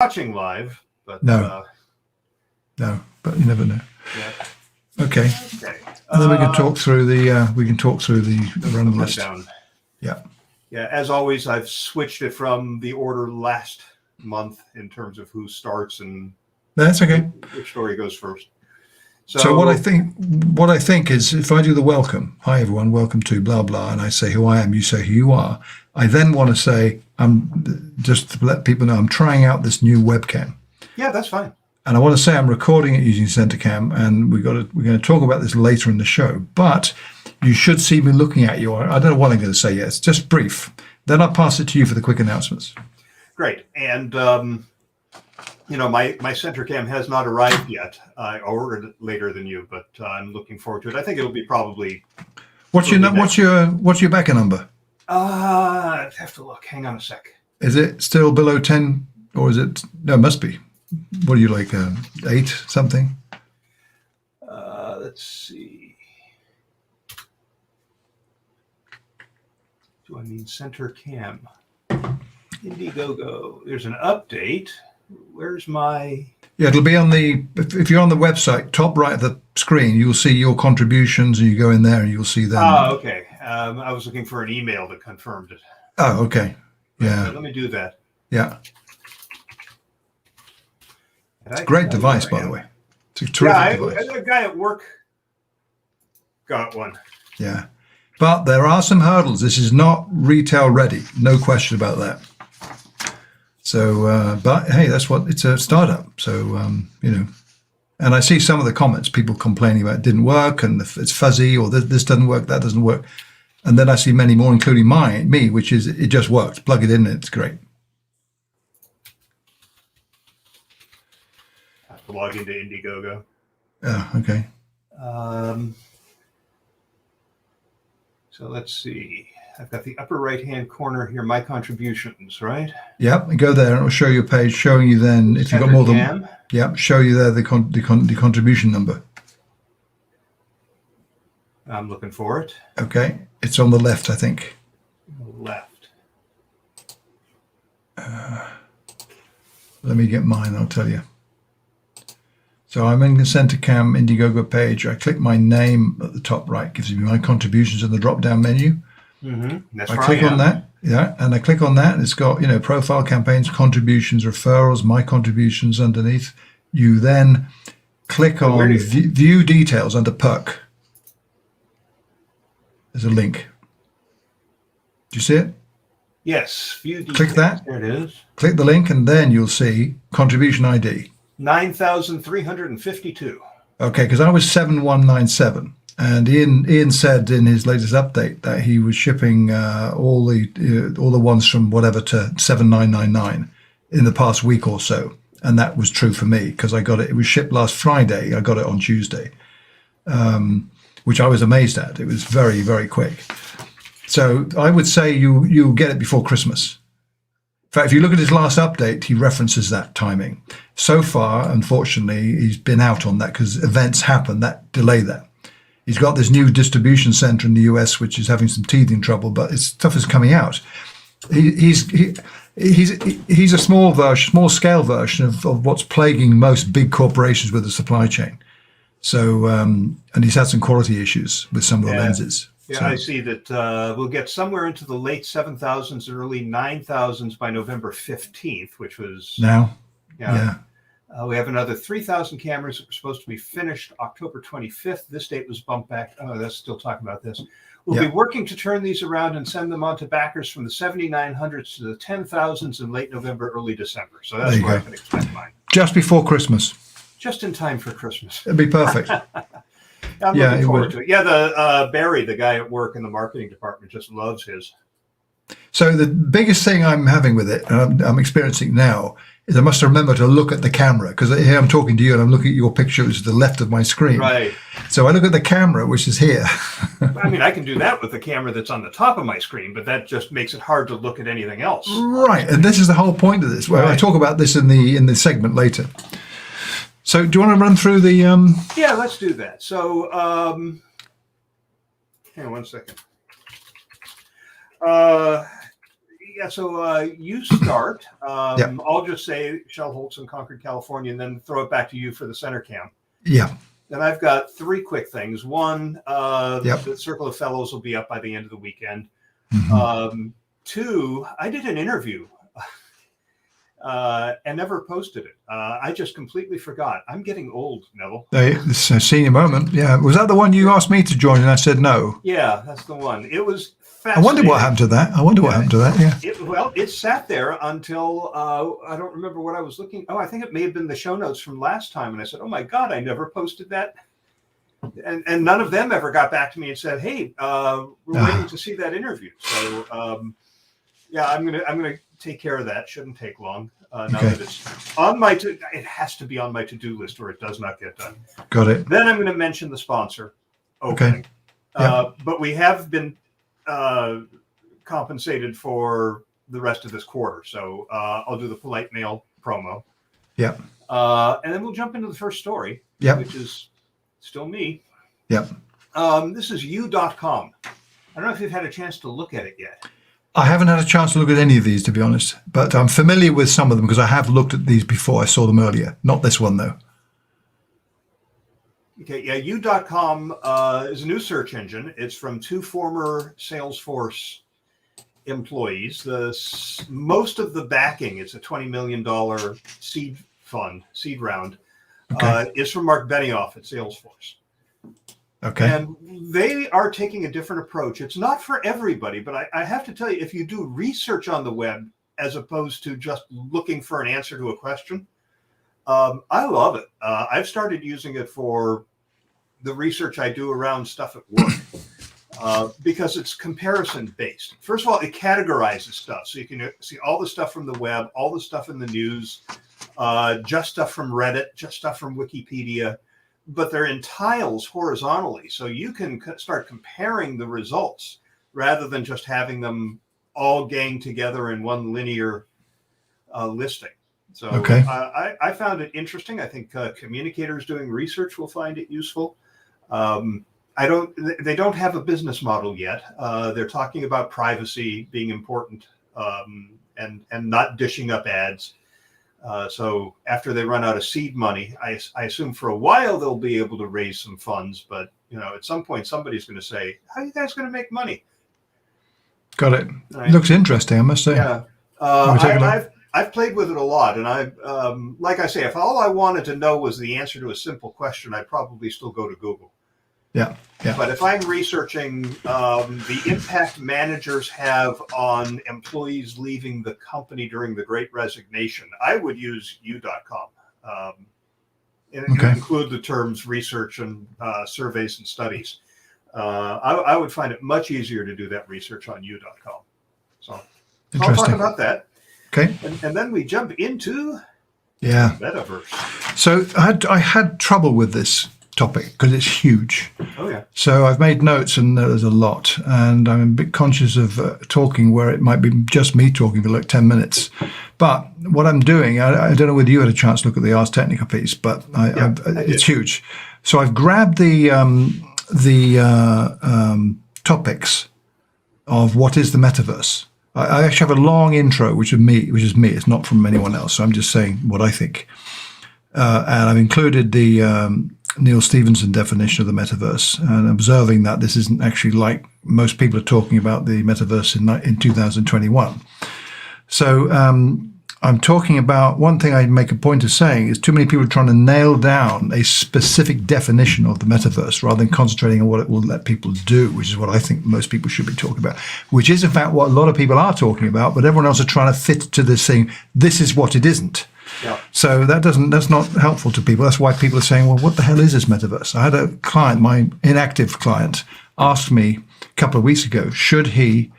watching live, but no, but you never know. Yeah. Okay. And then we can talk through the run list. Yeah. Yeah. As always, I've switched it from the order last month in terms of who starts and that's okay. Which story goes first. So what I think is, if I do the welcome, hi everyone, welcome to blah blah, and I say who I am, you say who you are. I then want to say, I'm just to let people know I'm trying out this new webcam. Yeah, that's fine. And I want to say I'm recording it using CenterCam, and we're going to talk about this later in the show. But you should see me looking at you. I don't know what I'm going to say yet. It's just brief. Then I'll pass it to you for the quick announcements. Great. And my CenterCam has not arrived yet. I ordered it later than you, but I'm looking forward to it. I think it'll be probably. What's your backer number? I'd have to look. Hang on a sec. Is it still below 10, or is it? No, it must be. What are you like? 8 something? Let's see. Do I mean CenterCam? Indiegogo. There's an update. Where's my? Yeah, it'll be on the. If you're on the website, top right of the screen, you'll see your contributions, and you go in there, and you'll see them. Oh, okay. I was looking for an email that confirmed it. Oh, okay. Yeah. Let me do that. Yeah. It's a great device, by the way. It's a terrific device. A guy at work got one. Yeah. But there are some hurdles. This is not retail ready. No question about that. So, but hey, it's a startup. So, and I see some of the comments, people complaining about it didn't work and it's fuzzy or this doesn't work, that doesn't work. And then I see many more, including me, which is it just works. Plug it in and it's great. I have to log into Indiegogo. Oh, okay. So let's see. I've got the upper right-hand corner here, my contributions, right? Yep, go there and it'll show you a page showing you then if you've got more than, show you there the contribution number. I'm looking for it. Okay, it's on the left, I think. Left. Let me get mine, I'll tell you. So I'm in the CenterCam Indiegogo page. I click my name at the top right, gives me my contributions in the drop-down menu. Mm-hmm. I click on that, and I click on that, and it's got, profile, campaigns, contributions, referrals, my contributions underneath. You then click on view details under perk. There's a link. Do you see it? Yes, view details. Click that. There it is. Click the link, and then you'll see contribution ID. 9,352. Okay, because I was 7197. And Ian said in his latest update that he was shipping all the ones from whatever to 7999 in the past week or so, and that was true for me because I got it. It was shipped last Friday. I got it on Tuesday, which I was amazed at. It was very, very quick. So I would say you'll get it before Christmas. In fact, if you look at his last update, he references that timing. So far, unfortunately, he's been out on that because events happen that delay that. He's got this new distribution center in the US, which is having some teething trouble, but his stuff is coming out. He's a small scale version of what's plaguing most big corporations with the supply chain. So, and he's had some quality issues with some of the lenses. Yeah, so. I see that we'll get somewhere into the late 7,000s and early 9,000s by November 15th, which was now. Yeah. We have another 3,000 cameras that were supposed to be finished October 25th. This date was bumped back. Oh, that's still talking about this. We'll be working to turn these around and send them on to backers from the 7,900s to the 10,000s in late November, early December. So that's where I can expect mine. Just before Christmas. Just in time for Christmas. It'd be perfect. I'm looking forward to it. Yeah, the Barry, the guy at work in the marketing department, just loves his. So the biggest thing I'm having with it, and I'm experiencing now, is I must remember to look at the camera because here I'm talking to you and I'm looking at your picture, which is to the left of my screen. Right. So I look at the camera, which is here. I mean, I can do that with the camera that's on the top of my screen, but that just makes it hard to look at anything else. Right, and this is the whole point of this. Well, I talk about this in the segment later. So do you want to run through the? Yeah, let's do that. So, hang on one second. you start. Yeah. I'll just say Shel Holtz in Concord, California, and then throw it back to you for the center cam. Yeah. Then I've got 3 quick things. One, Yep. the Circle of Fellows will be up by the end of the weekend. Mm-hmm. 2, I did an interview and never posted it. I just completely forgot. I'm getting old, Neville. It's a senior moment. Yeah. Was that the one you asked me to join and I said no? Yeah, that's the one. It was I fascinating. wonder what happened to that. Yeah. It sat there until I don't remember what I was looking. Oh, I think it may have been the show notes from last time. And I said, oh my God, I never posted that. And none of them ever got back to me and said, hey, we're waiting to see that interview. So I'm gonna take care of that. Shouldn't take long. Now that it's on my it has to be on my to-do list or it does not get done. Got it. Then I'm going to mention the sponsor opening. Okay. But we have been compensated for the rest of this quarter. So I'll do the polite mail promo. Yeah. And then we'll jump into the first story, which is still me. Yeah. This is you.com. I don't know if you've had a chance to look at it yet. I haven't had a chance to look at any of these, to be honest, but I'm familiar with some of them because I have looked at these before. I saw them earlier. Not this one, though. Okay, yeah, you.com is a new search engine. It's from 2 former Salesforce employees. Most of the backing, it's a $20 million seed round, is from Mark Benioff at Salesforce. Okay. And they are taking a different approach. It's not for everybody, but I have to tell you, if you do research on the web as opposed to just looking for an answer to a question, I love it. I've started using it for the research I do around stuff at work because it's comparison based. First of all, it categorizes stuff. So you can see all the stuff from the web, all the stuff in the news, just stuff from Reddit, just stuff from Wikipedia. But they're in tiles horizontally. So you can start comparing the results rather than just having them all gang together in one linear listing. So I found it interesting. I think communicators doing research will find it useful. They don't have a business model yet. They're talking about privacy being important and not dishing up ads. So after they run out of seed money, I assume for a while they'll be able to raise some funds. But at some point, somebody's going to say, "How are you guys going to make money?" Got it. Right? Looks interesting, I must say. Yeah, I've played with it a lot, and like I say, if all I wanted to know was the answer to a simple question, I'd probably still go to Google. Yeah. But if I'm researching the impact managers have on employees leaving the company during the Great Resignation, I would use you.com. And it can include the terms research and surveys and studies. I would find it much easier to do that research on you.com. So I'll talk about that. Okay. And then we jump into metaverse. So I had trouble with this topic because it's huge. Oh yeah. So I've made notes and there's a lot, and I'm a bit conscious of talking where it might be just me talking for like 10 minutes. But what I'm doing, I don't know whether you had a chance to look at the Ars Technica piece, but it's huge. So I've grabbed the topics of what is the metaverse. I actually have a long intro, which is me. It's not from anyone else. So I'm just saying what I think. And I've included the Neil Stephenson definition of the metaverse, and observing that this isn't actually like most people are talking about the metaverse in 2021. So I'm talking about one thing I make a point of saying is too many people are trying to nail down a specific definition of the metaverse rather than concentrating on what it will let people do, which is what I think most people should be talking about, which is in fact what a lot of people are talking about, but everyone else are trying to fit to this thing. This is what it isn't. Yeah. So that's not helpful to people. That's why people are saying, well, what the hell is this metaverse? I had a client, my inactive client, asked me a couple of weeks ago, should he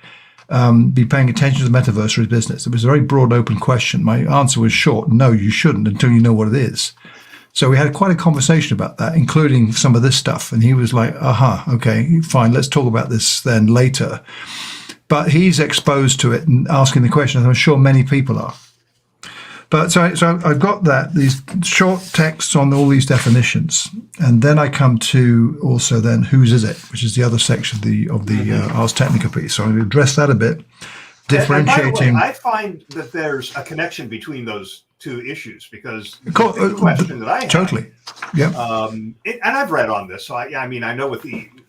be paying attention to the metaverse for his business? It was a very broad, open question. My answer was short, no, you shouldn't until you know what it is. So we had quite a conversation about that, including some of this stuff. And he was like, okay, fine, let's talk about this then later. But he's exposed to it and asking the question, as I'm sure many people are. But so I've got these short texts on all these definitions, and then I come to also then whose is it, which is the other section of the Ars Technica piece. So I'm going to address that a bit. And by the way, differentiating. I find that there's a connection between those two issues, because the big question that I have, Totally, yeah. and I've read on this, so I mean, I know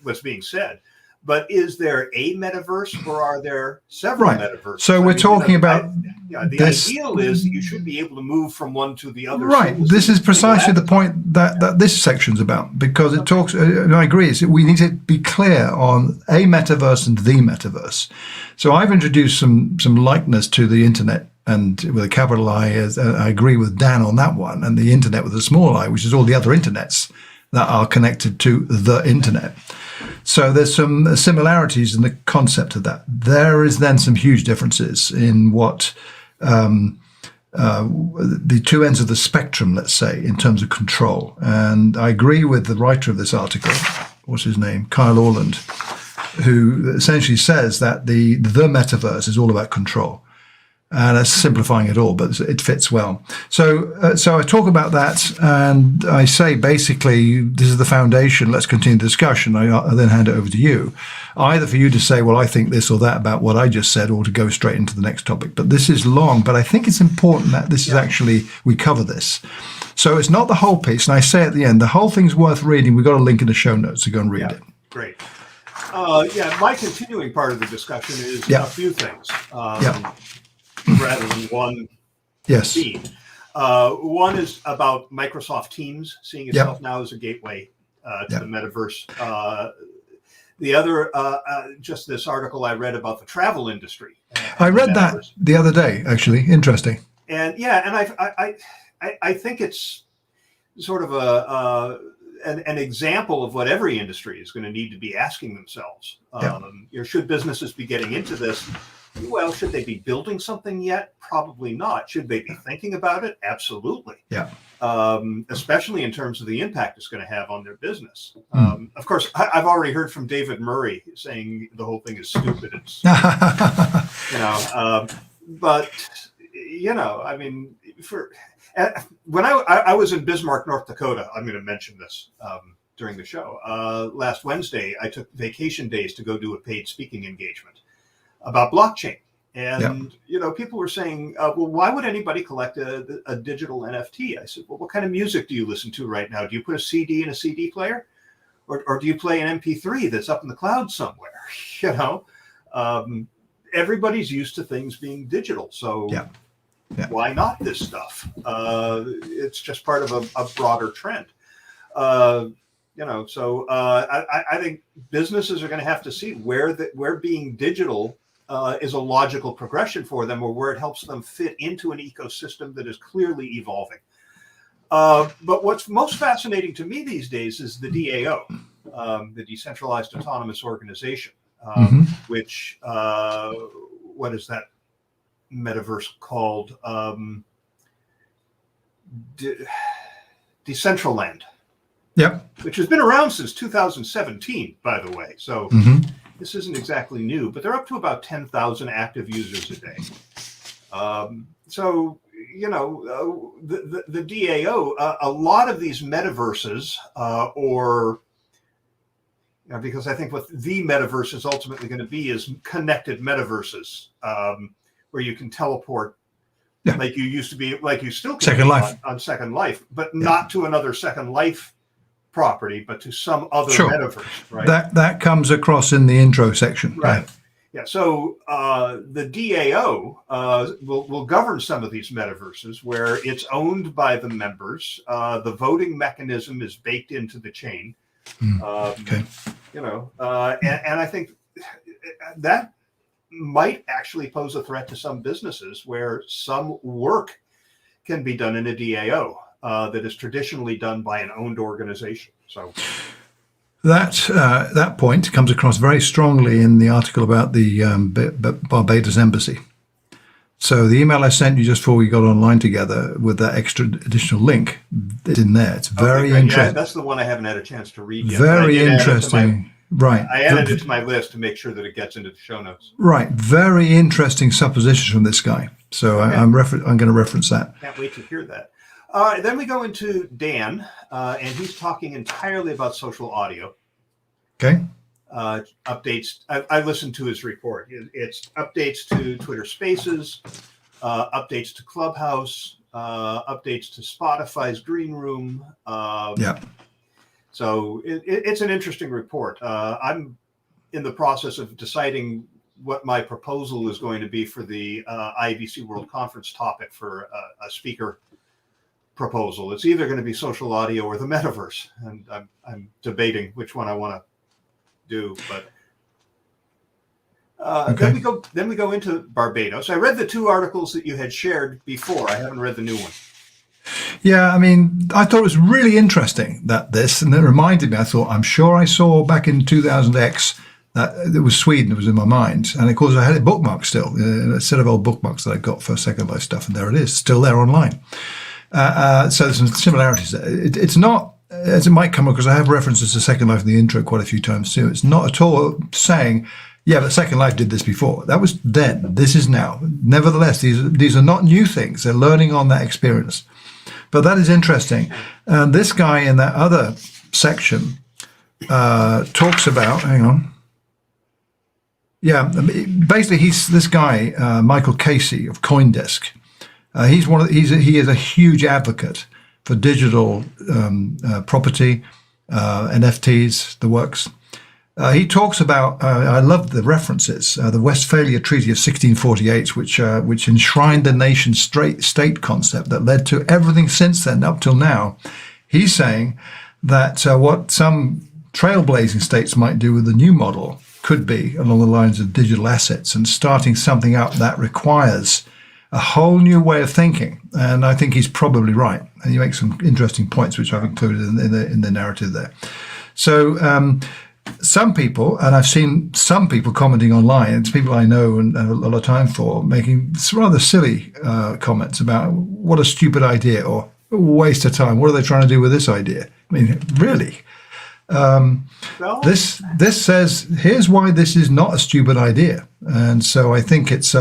what's being said. But is there a metaverse, or are there several metaverses? So we're talking about the ideal is that you should be able to move from one to the other. Right. This is precisely the point that this section's about, because it talks, and I agree, we need to be clear on a metaverse and the metaverse. So I've introduced some likeness to the internet, and with a capital I, as I agree with Dan on that one, and the internet with a small I, which is all the other internets that are connected to the internet. So there's some similarities in the concept of that. There is then some huge differences in what the two ends of the spectrum, let's say, in terms of control. And I agree with the writer of this article, what's his name, Kyle Orland, who essentially says that the metaverse is all about control. And that's simplifying it all, but it fits well. So I talk about that, and I say basically this is the foundation. Let's continue the discussion. I then hand it over to you, either for you to say, well, I think this or that about what I just said, or to go straight into the next topic. But this is long, but I think it's important that this is actually, we cover this. So it's not the whole piece, and I say at the end, the whole thing's worth reading. We've got a link in the show notes to go and read it. Great. My continuing part of the discussion is a few things. Rather than one theme. One is about Microsoft Teams seeing itself now as a gateway to the metaverse. The other, just this article I read about the travel industry. I read that the other day, actually. Interesting. And I think it's sort of an example of what every industry is going to need to be asking themselves. Should businesses be getting into this? Well, should they be building something yet? Probably not. Should they be thinking about it? Absolutely. Yeah. Especially in terms of the impact it's going to have on their business. Of course, I've already heard from David Murray saying the whole thing is stupid. It's, but I mean, when I was in Bismarck, North Dakota, I'm going to mention this during the show. Last Wednesday, I took vacation days to go do a paid speaking engagement about blockchain. And, people were saying, well, why would anybody collect a digital NFT? I said, well, what kind of music do you listen to right now? Do you put a CD in a CD player? Or do you play an MP3 that's up in the cloud somewhere? Everybody's used to things being digital. So why not this stuff? It's just part of a broader trend. So I think businesses are going to have to see where being digital is a logical progression for them, or where it helps them fit into an ecosystem that is clearly evolving. But what's most fascinating to me these days is the DAO, the Decentralized Autonomous Organization, which, what is that metaverse called? Decentraland. Which has been around since 2017, by the way. So this isn't exactly new, but they're up to about 10,000 active users a day. The DAO, a lot of these metaverses, because I think what the metaverse is ultimately going to be is connected metaverses, where you can teleport like you used to be, like you still can Second Life on Second Life, but not to another Second Life property, but to some other metaverse, right? That comes across in the intro section. Right. Yeah. So the DAO will govern some of these metaverses where it's owned by the members. The voting mechanism is baked into the chain. And I think that might actually pose a threat to some businesses where some work can be done in a DAO. That is traditionally done by an owned organization. So that point comes across very strongly in the article about the Barbados Embassy. So the email I sent you just before we got online together with that extra additional link, it's in there. It's very interesting. Yeah, that's the one I haven't had a chance to read yet. Very interesting. Right. I added it to my list to make sure that it gets into the show notes. Right. Very interesting suppositions from this guy. So I'm going to reference that. Can't wait to hear that. Then we go into Dan, and he's talking entirely about social audio. Okay. updates. I listened to his report. It's updates to Twitter Spaces, updates to Clubhouse, updates to Spotify's Green Room. So it's an interesting report. I'm in the process of deciding what my proposal is going to be for the IBC World Conference topic for a speaker proposal. It's either going to be social audio or the metaverse, and I'm debating which one I want to do. But then we go into Barbados. I read the 2 articles that you had shared before. I haven't read the new one. Yeah, I mean, I thought it was really interesting and it reminded me, I thought, I'm sure I saw back in 2000X that it was Sweden, it was in my mind. And of course, I had it bookmarked still, a set of old bookmarks that I got for Second Life stuff, and there it is, still there online. So there's some similarities there. It's not, as it might come up, because I have references to Second Life in the intro quite a few times too. It's not at all saying, yeah, but Second Life did this before. That was then. This is now. Nevertheless, these are not new things. They're learning on that experience. But that is interesting. And this guy in that other section talks about, hang on. Yeah, basically he's this guy, Michael Casey of CoinDesk. He is a huge advocate for digital property, NFTs, the works. He talks about, I love the references, the Westphalia Treaty of 1648, which enshrined the nation state concept that led to everything since then up till now. He's saying that what some trailblazing states might do with the new model could be along the lines of digital assets and starting something up that requires a whole new way of thinking. And I think he's probably right. And he makes some interesting points, which I've included in the narrative there. So some people, and I've seen some people commenting online, it's people I know and have a lot of time for, making rather silly comments about what a stupid idea or a waste of time. What are they trying to do with this idea? I mean, really? This says, here's why this is not a stupid idea. And so I think it's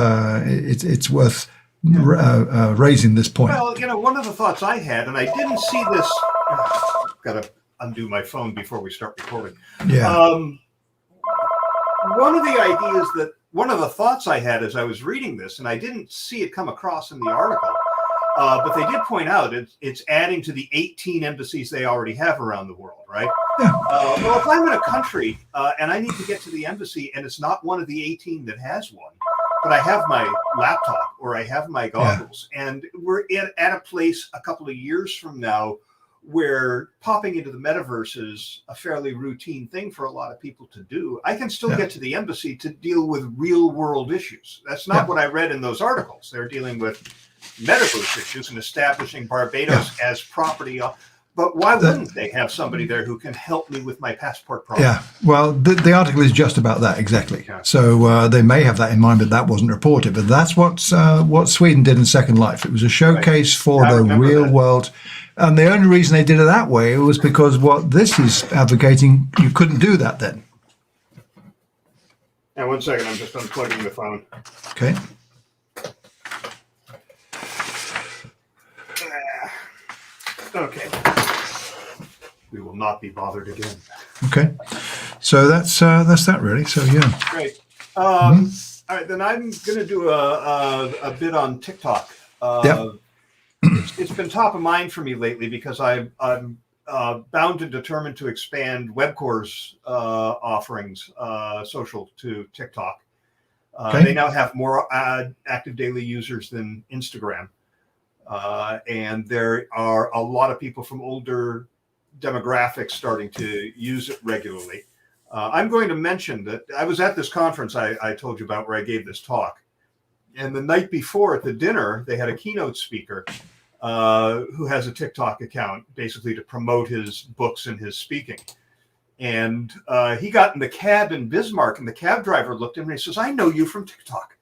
worth raising this point. Well, one of the thoughts I had, and I didn't see this, got to undo my phone before we start recording. Yeah. One of the thoughts I had as I was reading this, and I didn't see it come across in the article, but they did point out it's adding to the 18 embassies they already have around the world, right? Yeah. Well, if I'm in a country and I need to get to the embassy and it's not one of the 18 that has one, but I have my laptop or I have my goggles, and we're at a place a couple of years from now where popping into the metaverse is a fairly routine thing for a lot of people to do, I can still get to the embassy to deal with real world issues. That's not what I read in those articles. They're dealing with metaverse issues and establishing Barbados as property. But why wouldn't they have somebody there who can help me with my passport problem? Yeah, well, the article is just about that, exactly. Yeah. So they may have that in mind, but that wasn't reported. But that's what Sweden did in Second Life. It was a showcase for the real world. And the only reason they did it that way was because what this is advocating, you couldn't do that then. Now, 1 second, I'm just unplugging the phone. Okay. Okay. We will not be bothered again. Okay. So that's that really. So yeah. Great. All right, then I'm going to do a bit on TikTok. It's been top of mind for me lately because I'm bound and determined to expand WebCore's offerings, social, to TikTok. They now have more active daily users than Instagram. And there are a lot of people from older demographics starting to use it regularly. I'm going to mention that I was at this conference I told you about where I gave this talk. And the night before at the dinner, they had a keynote speaker who has a TikTok account, basically to promote his books and his speaking. And he got in the cab in Bismarck, and the cab driver looked at him and he says, "I know you from TikTok."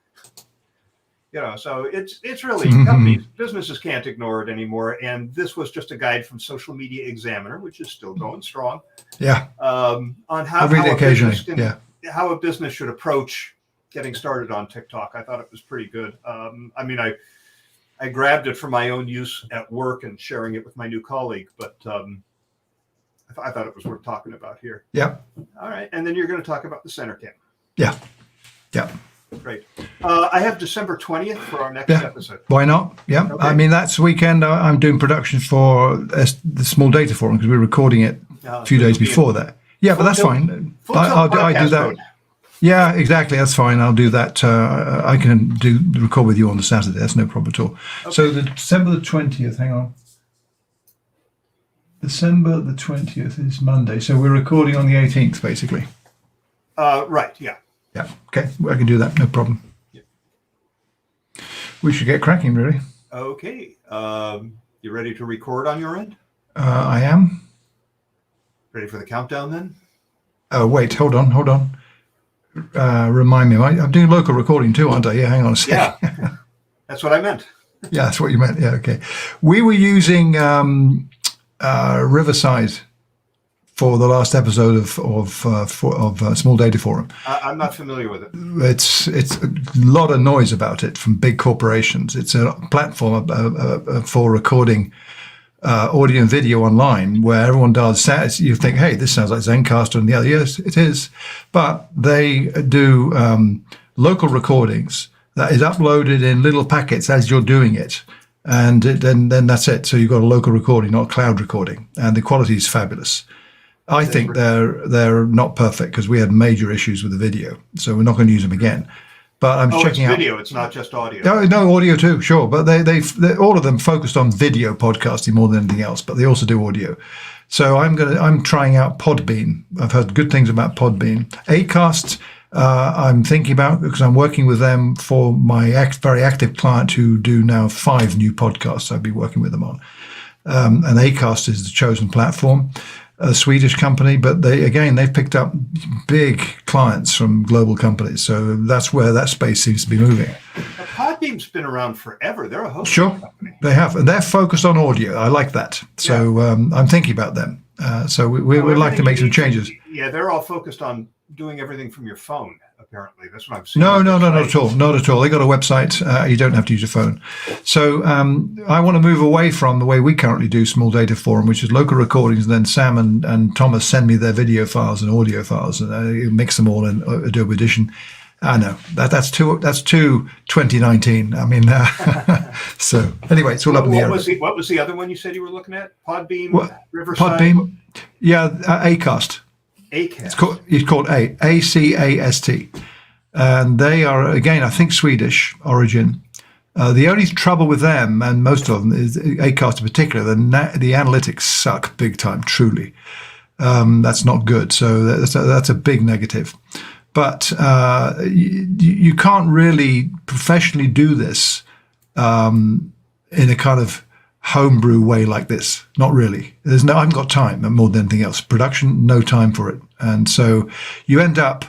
So it's really companies, businesses can't ignore it anymore. And this was just a guide from Social Media Examiner, which is still going strong. Yeah. On how a business should approach getting started on TikTok. I thought it was pretty good. I grabbed it for my own use at work and sharing it with my new colleague, but I thought it was worth talking about here. Yeah. All right. And then you're going to talk about the center cam. Yeah. Yeah. Great. I have December 20th for our next episode. Why not? Yeah. Okay. I mean, that's the weekend. I'm doing production for the Small Data Forum because we're recording it a few days before that. Yeah, but that's fine. I do that. Mode. Yeah, exactly. That's fine. I'll do that. I can record with you on the Saturday. That's no problem at all. Okay. So the December the 20th, hang on. December the 20th is Monday. So we're recording on the 18th, basically. Right, yeah. Yeah, okay. I can do that. No problem. Yeah. We should get cracking, really. Okay. You ready to record on your end? I am. Ready for the countdown then? Oh, wait. Hold on. Remind me. I'm doing local recording too, aren't I? Yeah, hang on a sec. Yeah. That's what I meant. Yeah, that's what you meant. Yeah, okay. We were using Riverside for the last episode of Small Data Forum. I'm not familiar with it. It's a lot of noise about it from big corporations. It's a platform for recording audio and video online where everyone does. You think, hey, this sounds like Zencaster and the other. Yes, it is. But they do local recordings that is uploaded in little packets as you're doing it. And then that's it. So you've got a local recording, not a cloud recording. And the quality is fabulous. I think they're not perfect because we had major issues with the video. So we're not going to use them again. But I'm checking out video. It's not just audio. No, audio too, sure. But they all of them focused on video podcasting more than anything else. But they also do audio. So I'm trying out Podbean. I've heard good things about Podbean. Acast, I'm thinking about because I'm working with them for my very active client who do now 5 new podcasts. I'll be working with them on. And Acast is the chosen platform. A Swedish company, but they've picked up big clients from global companies. So that's where that space seems to be moving. Podbean's been around forever. They're a hosting company. They have. And they're focused on audio. I like that. So I'm thinking about them. So we would like to make some changes. Yeah, they're all focused on doing everything from your phone, apparently. That's what I'm seeing. No, not at all. Not at all. They got a website. You don't have to use your phone. So I want to move away from the way we currently do Small Data Forum, which is local recordings, and then Sam and Thomas send me their video files and audio files, and you mix them all in Adobe Audition. I know that's too 2019. I mean, so anyway, it's all up in the air. What was the other one you said you were looking at? Podbean, Riverside? Podbean, yeah, Acast. Acast. It's called ACAST. And they are, again, I think Swedish origin. The only trouble with them, and most of them, is Acast in particular, the analytics suck big time, truly. That's not good. So that's a big negative. But you can't really professionally do this in a kind of homebrew way like this. Not really. I haven't got time more than anything else. Production, no time for it. And so you end up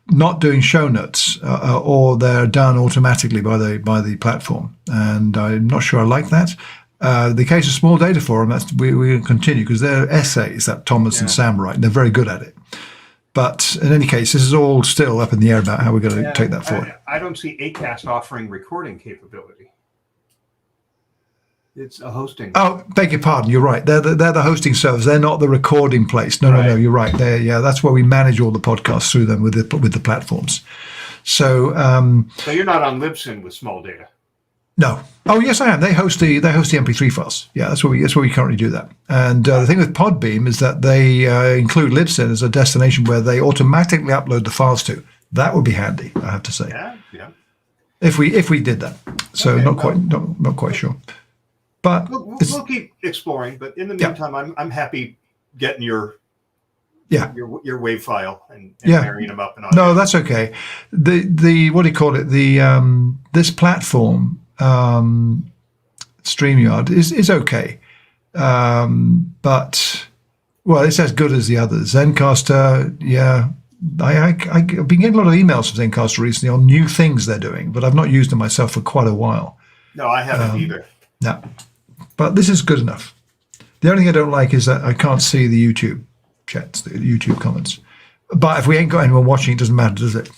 not doing show notes or they're done automatically by the platform. And I'm not sure I like that. The case of Small Data Forum, we're going to continue because they're essays that Thomas and Sam write, and they're very good at it. But in any case, this is all still up in the air about how we're going to take that forward. I don't see Acast offering recording capability. It's a hosting. Oh, beg your pardon. You're right. They're the hosting service. They're not the recording place. No. You're right. That's where we manage all the podcasts through them with the platforms. So you're not on Libsyn with Small Data. No. Oh, yes, I am. They host the MP3 files. Yeah, that's where we currently do that. And the thing with Podbeam is that they include Libsyn as a destination where they automatically upload the files to. That would be handy, I have to say. Yeah. If we did that. So not quite sure. But we'll keep exploring. But in the meantime, I'm happy getting your WAV file and marrying them up and on. No, that's okay. The what do you call it? The this platform. StreamYard is okay, but it's as good as the others. Zencaster, I've been getting a lot of emails from Zencaster recently on new things they're doing, but I've not used them myself for quite a while. No, I haven't either. No, but this is good enough. The only thing I don't like is that I can't see the YouTube chats, the YouTube comments. But if we ain't got anyone watching, it doesn't matter, does it?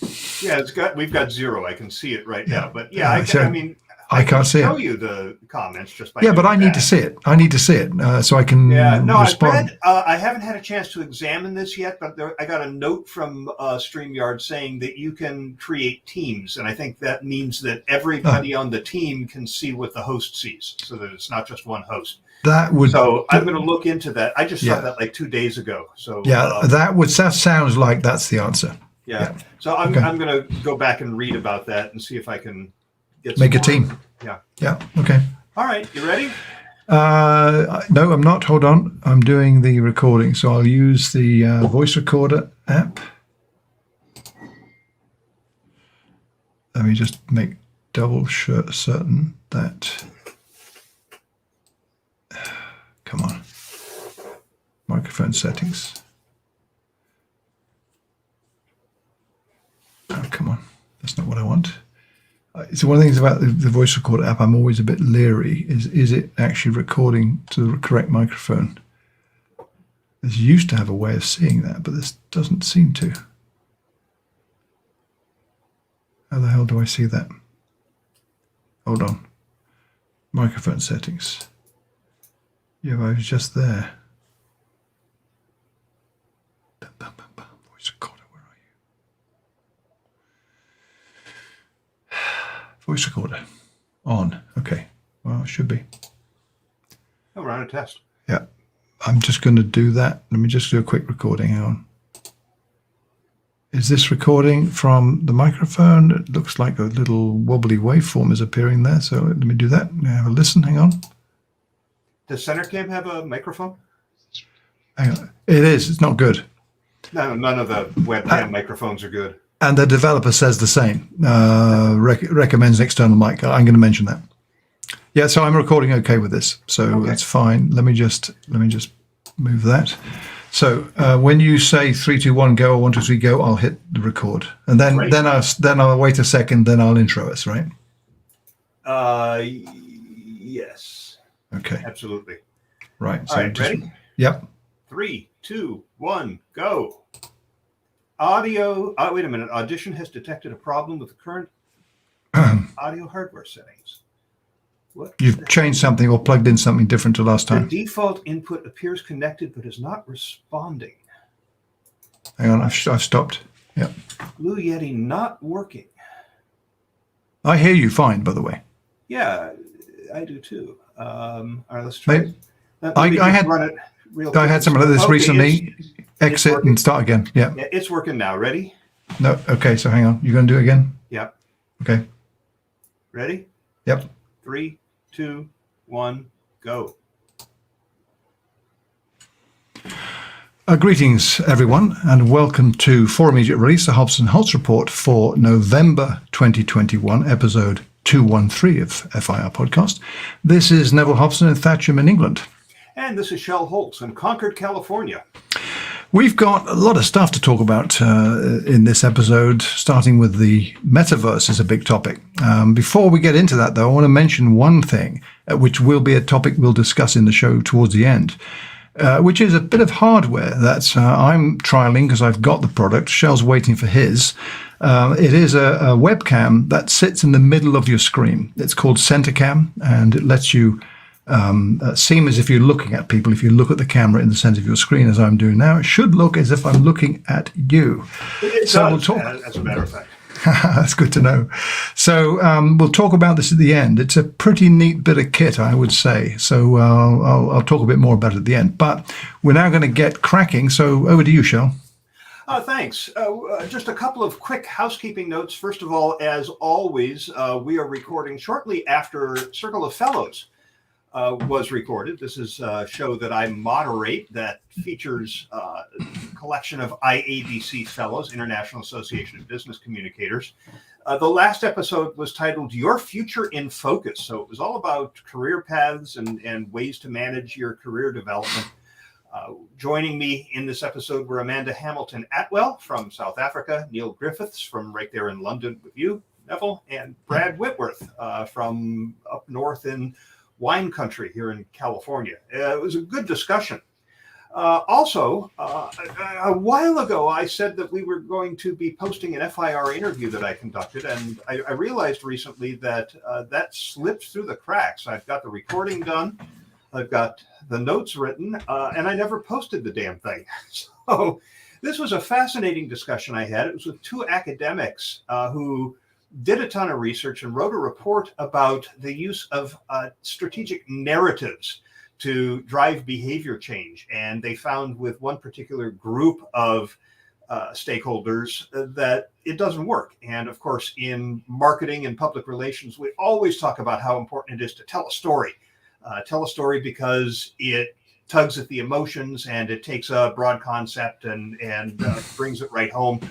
Yeah, we've got 0. I can see it right now. But I mean, I can't see show it. you the comments just by Yeah, but I need to see it. I need to see it so I can respond. I haven't had a chance to examine this yet, but I got a note from StreamYard saying that you can create teams, and I think that means that everybody on the team can see what the host sees, so that it's not just one host. That would. So I'm going to look into that. I just saw that like 2 days ago. So that sounds like that's the answer. Yeah. So I'm going to go back and read about that and see if I can make a team. Yeah. Okay. All right. You ready? No, I'm not. Hold on. I'm doing the recording, so I'll use the voice recorder app. Let me just make double certain that. Come on. Microphone settings. Oh, come on. That's not what I want. So one of the things about the voice recorder app I'm always a bit leery is it actually recording to the correct microphone? This used to have a way of seeing that, but this doesn't seem to. How the hell do I see that? Hold on. Microphone settings. Yeah, I was just there. Voice recorder, where are you? Voice recorder. On. Okay. Well, it should be. Oh, we're on a test. Yeah. I'm just going to do that. Let me just do a quick recording. Hang on. Is this recording from the microphone? It looks like a little wobbly waveform is appearing there. So let me do that. Have a listen. Hang on. Does CenterCam have a microphone? Hang on. It is. It's not good. No, none of the webcam microphones are good. And the developer says the same. Recommends an external mic. I'm going to mention that. Yeah, so I'm recording okay with this, so that's fine. Let me just move that. So when you say 3, 2, 1, go, or 1, 2, 3, go, I'll hit the record, and then I'll wait a second. Then I'll intro us, right? Yes. Okay. Absolutely. Right. All right. Ready? Yep. 3, 2, 1, go. Audio. Wait a minute. Audition has detected a problem with the current audio hardware settings. What? You've changed something or plugged in something different to last time. The default input appears connected but is not responding. Hang on. I've stopped. Yep. Blue Yeti not working. I hear you fine, by the way. Yeah, I do too. All right, let's try. I had run it real I had something like this recently. Exit and start again. Yeah. It's working now. Ready? No. Okay. So hang on. You're going to do it again? Yep. Okay. Ready? Yep. 3, 2, 1, go. Greetings, everyone, and welcome to For Immediate Release, the Hobson Holtz Report for November 2021, episode 213 of FIR Podcast. This is Neville Hobson in Thatcham in England. And this is Shel Holtz in Concord, California. We've got a lot of stuff to talk about in this episode, starting with the metaverse is a big topic. Before we get into that, though, I want to mention one thing, which will be a topic we'll discuss in the show towards the end, which is a bit of hardware that I'm trialing because I've got the product. Shel's waiting for his. It is a webcam that sits in the middle of your screen. It's called CenterCam, and it lets you seem as if you're looking at people. If you look at the camera in the center of your screen, as I'm doing now, it should look as if I'm looking at you. It does, as a matter of fact. That's good to know. So we'll talk about this at the end. It's a pretty neat bit of kit, I would say. So I'll talk a bit more about it at the end. But we're now going to get cracking. So over to you, Shel. Thanks. Just a couple of quick housekeeping notes. First of all, as always, we are recording shortly after Circle of Fellows was recorded. This is a show that I moderate that features a collection of IABC fellows, International Association of Business Communicators. The last episode was titled Your Future in Focus. So it was all about career paths and ways to manage your career development. Joining me in this episode were Amanda Hamilton Atwell from South Africa, Neil Griffiths from right there in London with you, Neville, and Brad Whitworth from up north in wine country here in California. It was a good discussion. A while ago, I said that we were going to be posting an FIR interview that I conducted, and I realized recently that that slipped through the cracks. I've got the recording done, I've got the notes written, and I never posted the damn thing. So this was a fascinating discussion I had. It was with two academics who did a ton of research and wrote a report about the use of strategic narratives to drive behavior change. And they found with one particular group of stakeholders that it doesn't work. And of course, in marketing and public relations, we always talk about how important it is to tell a story. Tell a story because it tugs at the emotions and it takes a broad concept and brings it right home.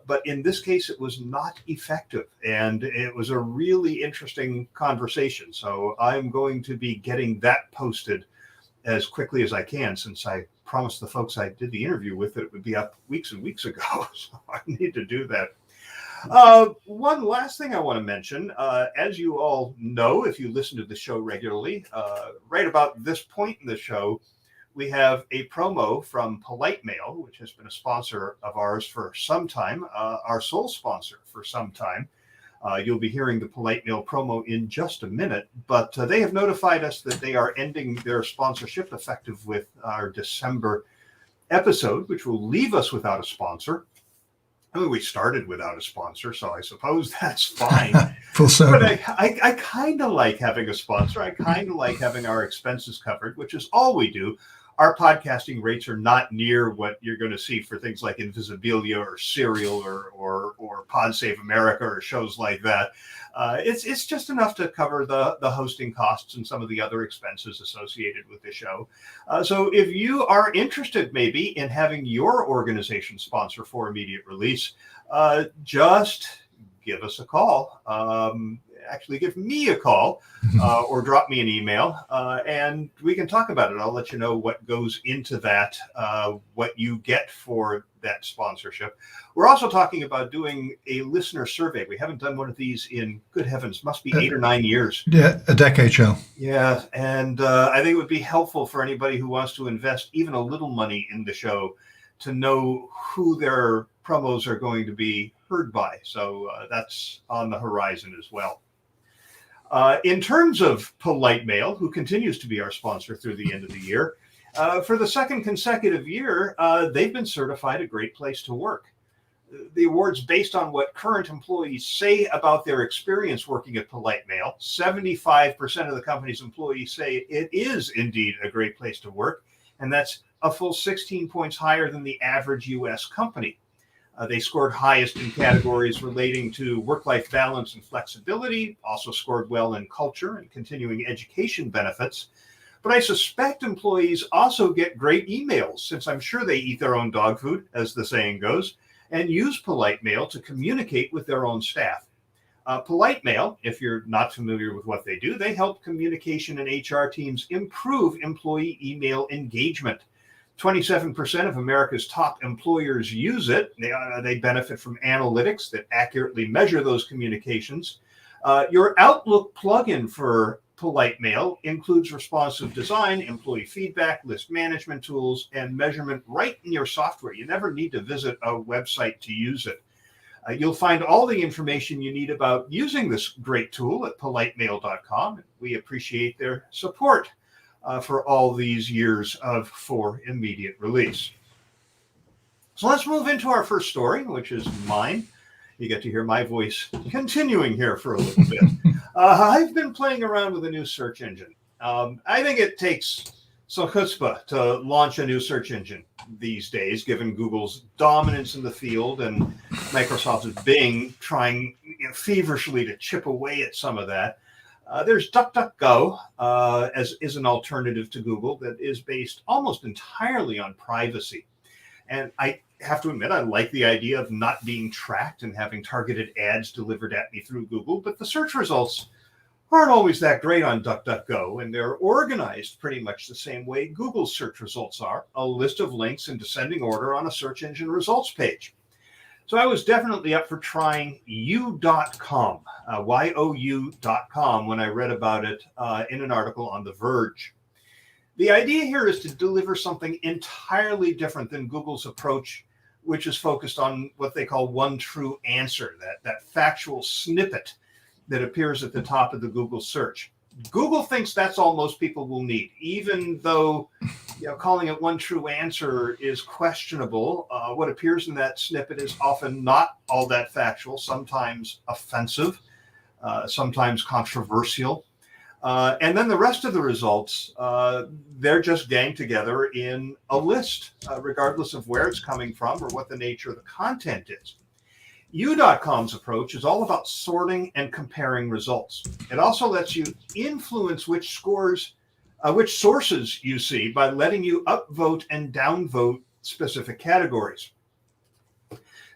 But in this case, it was not effective. And it was a really interesting conversation. So I'm going to be getting that posted as quickly as I can, since I promised the folks I did the interview with that it would be up weeks and weeks ago. So I need to do that. One last thing I want to mention, as you all know, if you listen to the show regularly, right about this point in the show, we have a promo from Polite Mail, which has been a sponsor of ours for some time, our sole sponsor for some time. You'll be hearing the Polite Mail promo in just a minute, but they have notified us that they are ending their sponsorship effective with our December episode, which will leave us without a sponsor. I mean, we started without a sponsor, so I suppose that's fine. Full circle. But I kind of like having a sponsor. I kind of like having our expenses covered, which is all we do. Our podcasting rates are not near what you're going to see for things like Invisibilia or Serial or Pod Save America or shows like that. It's just enough to cover the hosting costs and some of the other expenses associated with the show. So if you are interested maybe in having your organization sponsor for immediate release, just give us a call. Actually, give me a call or drop me an email, and we can talk about it. I'll let you know what goes into that, what you get for that sponsorship. We're also talking about doing a listener survey. We haven't done one of these in, good heavens, must be 8 or 9 years. Yeah, a decade, Shel. Yeah, and I think it would be helpful for anybody who wants to invest even a little money in the show to know who their promos are going to be heard by. So that's on the horizon as well. In terms of Polite Mail, who continues to be our sponsor through the end of the year, for the second consecutive year, they've been certified a great place to work. The award's based on what current employees say about their experience working at Polite Mail. 75% of the company's employees say it is indeed a great place to work, and that's a full 16 points higher than the average U.S. company. They scored highest in categories relating to work-life balance and flexibility, also scored well in culture and continuing education benefits. But I suspect employees also get great emails, since I'm sure they eat their own dog food, as the saying goes, and use Polite Mail to communicate with their own staff. Polite Mail, if you're not familiar with what they do, they help communication and HR teams improve employee email engagement. 27% of America's top employers use it. They benefit from analytics that accurately measure those communications. Your Outlook plugin for Polite Mail includes responsive design, employee feedback, list management tools, and measurement right in your software. You never need to visit a website to use it. You'll find all the information you need about using this great tool at politemail.com. We appreciate their support for all these years of for immediate release. So let's move into our first story, which is mine. You get to hear my voice continuing here for a little bit. I've been playing around with a new search engine. I think it takes some chutzpah to launch a new search engine these days, given Google's dominance in the field and Microsoft's Bing trying feverishly to chip away at some of that. There's DuckDuckGo as is an alternative to Google that is based almost entirely on privacy. And I have to admit, I like the idea of not being tracked and having targeted ads delivered at me through Google, but the search results aren't always that great on DuckDuckGo, and they're organized pretty much the same way Google's search results are, a list of links in descending order on a search engine results page. So I was definitely up for trying you.com, YOU.com, when I read about it in an article on The Verge. The idea here is to deliver something entirely different than Google's approach, which is focused on what they call one true answer, that factual snippet that appears at the top of the Google search. Google thinks that's all most people will need, even though calling it one true answer is questionable. What appears in that snippet is often not all that factual, sometimes offensive, sometimes controversial. And then the rest of the results, they're just ganged together in a list, regardless of where it's coming from or what the nature of the content is. U.com's approach is all about sorting and comparing results. It also lets you influence which sources you see by letting you upvote and downvote specific categories.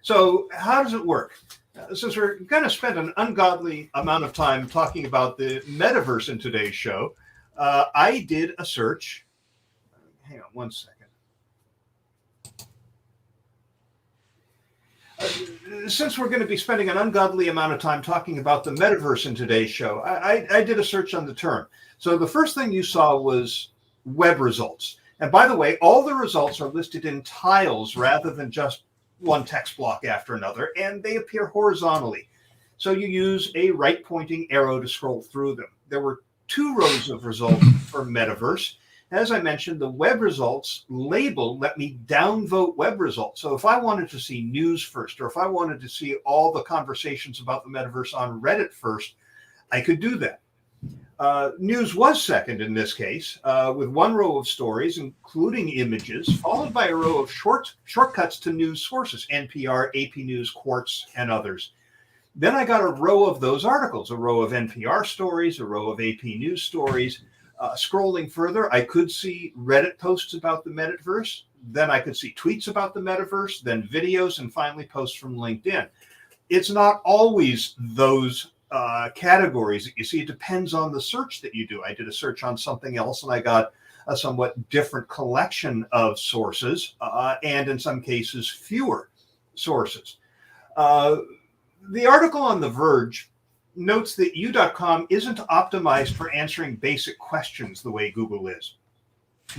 So how does it work? Since we're going to spend an ungodly amount of time talking about the metaverse in today's show, I did a search. Hang on one second. Since we're going to be spending an ungodly amount of time talking about the metaverse in today's show, I did a search on the term. So the first thing you saw was web results. And by the way, all the results are listed in tiles rather than just one text block after another, and they appear horizontally. So you use a right-pointing arrow to scroll through them. There were 2 rows of results for metaverse. As I mentioned, the web results label let me downvote web results. So if I wanted to see news first, or if I wanted to see all the conversations about the metaverse on Reddit first, I could do that. News was second in this case, with 1 row of stories, including images, followed by a row of shortcuts to news sources, NPR, AP News, Quartz, and others. Then I got a row of those articles, a row of NPR stories, a row of AP News stories. Scrolling further, I could see Reddit posts about the metaverse. Then I could see tweets about the metaverse, then videos, and finally posts from LinkedIn. It's not always those categories that you see. It depends on the search that you do. I did a search on something else, and I got a somewhat different collection of sources, and in some cases, fewer sources. The article on The Verge notes that U.com isn't optimized for answering basic questions the way Google is.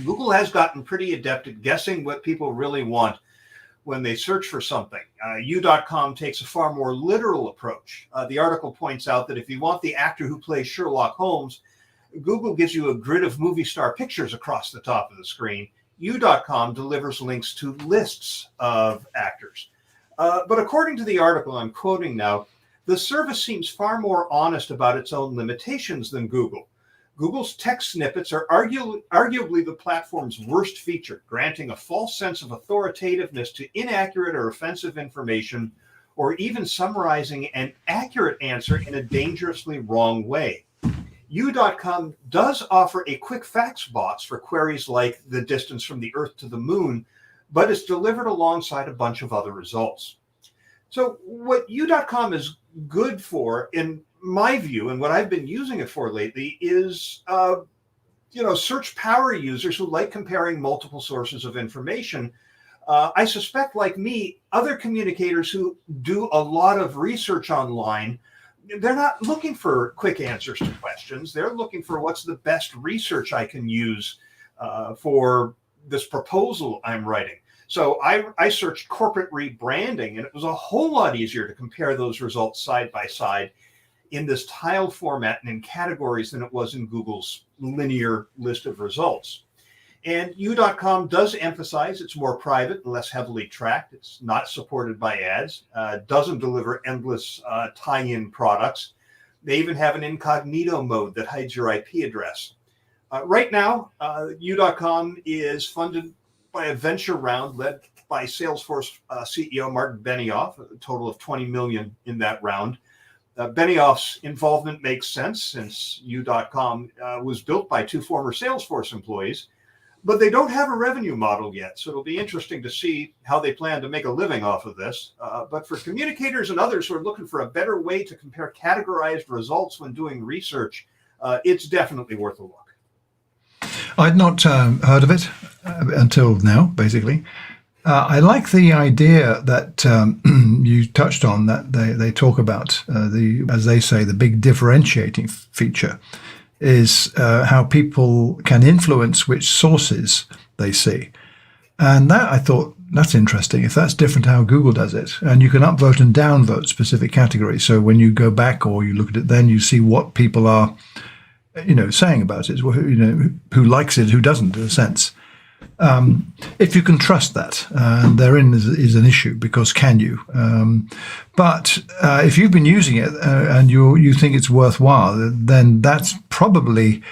Google has gotten pretty adept at guessing what people really want when they search for something. U.com takes a far more literal approach. The article points out that if you want the actor who plays Sherlock Holmes, Google gives you a grid of movie star pictures across the top of the screen. U.com delivers links to lists of actors. But according to the article I'm quoting now, the service seems far more honest about its own limitations than Google. Google's text snippets are arguably the platform's worst feature, granting a false sense of authoritativeness to inaccurate or offensive information, or even summarizing an accurate answer in a dangerously wrong way. U.com does offer a quick facts box for queries like the distance from the Earth to the Moon, but it's delivered alongside a bunch of other results. So what U.com is good for, in my view, and what I've been using it for lately, is search power users who like comparing multiple sources of information. I suspect, like me, other communicators who do a lot of research online, they're not looking for quick answers to questions. They're looking for what's the best research I can use for this proposal I'm writing. So I searched corporate rebranding, and it was a whole lot easier to compare those results side by side in this tiled format and in categories than it was in Google's linear list of results. And U.com does emphasize it's more private and less heavily tracked. It's not supported by ads, doesn't deliver endless tie-in products. They even have an incognito mode that hides your IP address. Right now, U.com is funded by a venture round led by Salesforce CEO Martin Benioff, a total of $20 million in that round. Benioff's involvement makes sense since U.com was built by 2 former Salesforce employees, but they don't have a revenue model yet. So it'll be interesting to see how they plan to make a living off of this. But for communicators and others who are looking for a better way to compare categorized results when doing research, it's definitely worth a look. I'd not heard of it until now, basically. I like the idea that you touched on, that they talk about as they say, the big differentiating feature is how people can influence which sources they see. And that, I thought, that's interesting. If that's different to how Google does it, and you can upvote and downvote specific categories. So when you go back or you look at it, then you see what people are, saying about it. Who likes it, who doesn't, in a sense. If you can trust that, therein is an issue, because can you? But if you've been using it and you think it's worthwhile, then that's probably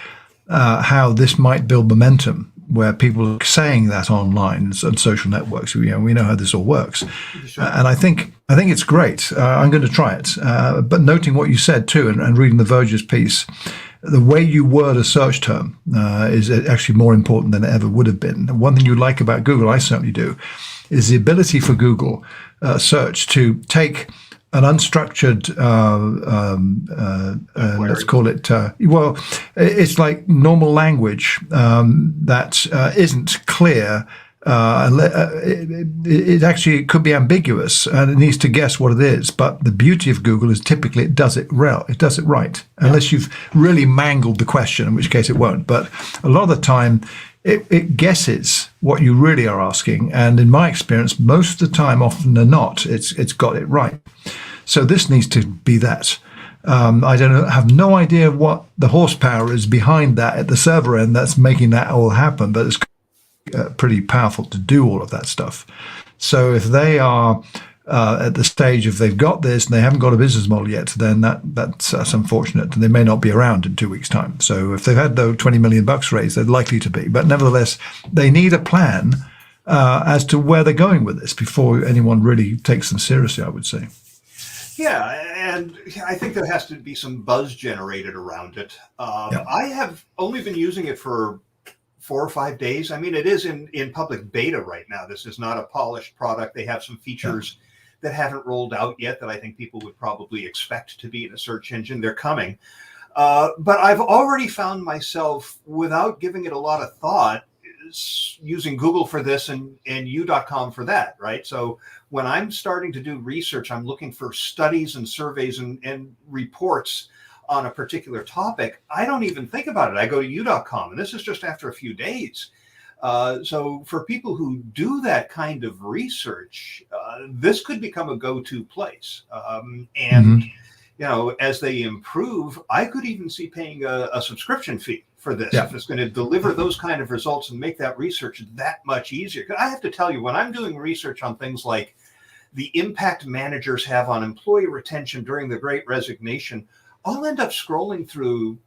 how this might build momentum, where people are saying that online and social networks. We know how this all works, and I think it's great. I'm going to try it. But noting what you said too, and reading the Verge's piece, the way you word a search term is actually more important than it ever would have been. One thing you like about Google, I certainly do, is the ability for Google search to take an unstructured, let's call it, it's like normal language that isn't clear. It actually could be ambiguous, and it needs to guess what it is. But the beauty of Google is typically it does it well. It does it right, unless you've really mangled the question, in which case it won't. But a lot of the time, it guesses what you really are asking, and in my experience, most of the time, often than not, it's got it right. So this needs to be that. I have no idea what the horsepower is behind that at the server end that's making that all happen, but it's pretty powerful to do all of that stuff. So if they are at the stage of they've got this and they haven't got a business model yet, then that's unfortunate, and they may not be around in 2 weeks' time. So if they've had those $20 million raised, they're likely to be. But nevertheless, they need a plan as to where they're going with this before anyone really takes them seriously, I would say. Yeah, and I think there has to be some buzz generated around it. I have only been using it for 4 or 5 days. I mean, it is in public beta right now. This is not a polished product. They have some features that haven't rolled out yet that I think people would probably expect to be in a search engine. They're coming. But I've already found myself, without giving it a lot of thought, using Google for this and U.com for that, right? So when I'm starting to do research, I'm looking for studies and surveys and reports on a particular topic. I don't even think about it. I go to U.com, and this is just after a few days. So for people who do that kind of research, this could become a go-to place. As they improve, I could even see paying a subscription fee for this if it's going to deliver those kind of results and make that research that much easier. I have to tell you, when I'm doing research on things like the impact managers have on employee retention during the Great Resignation, I'll end up scrolling through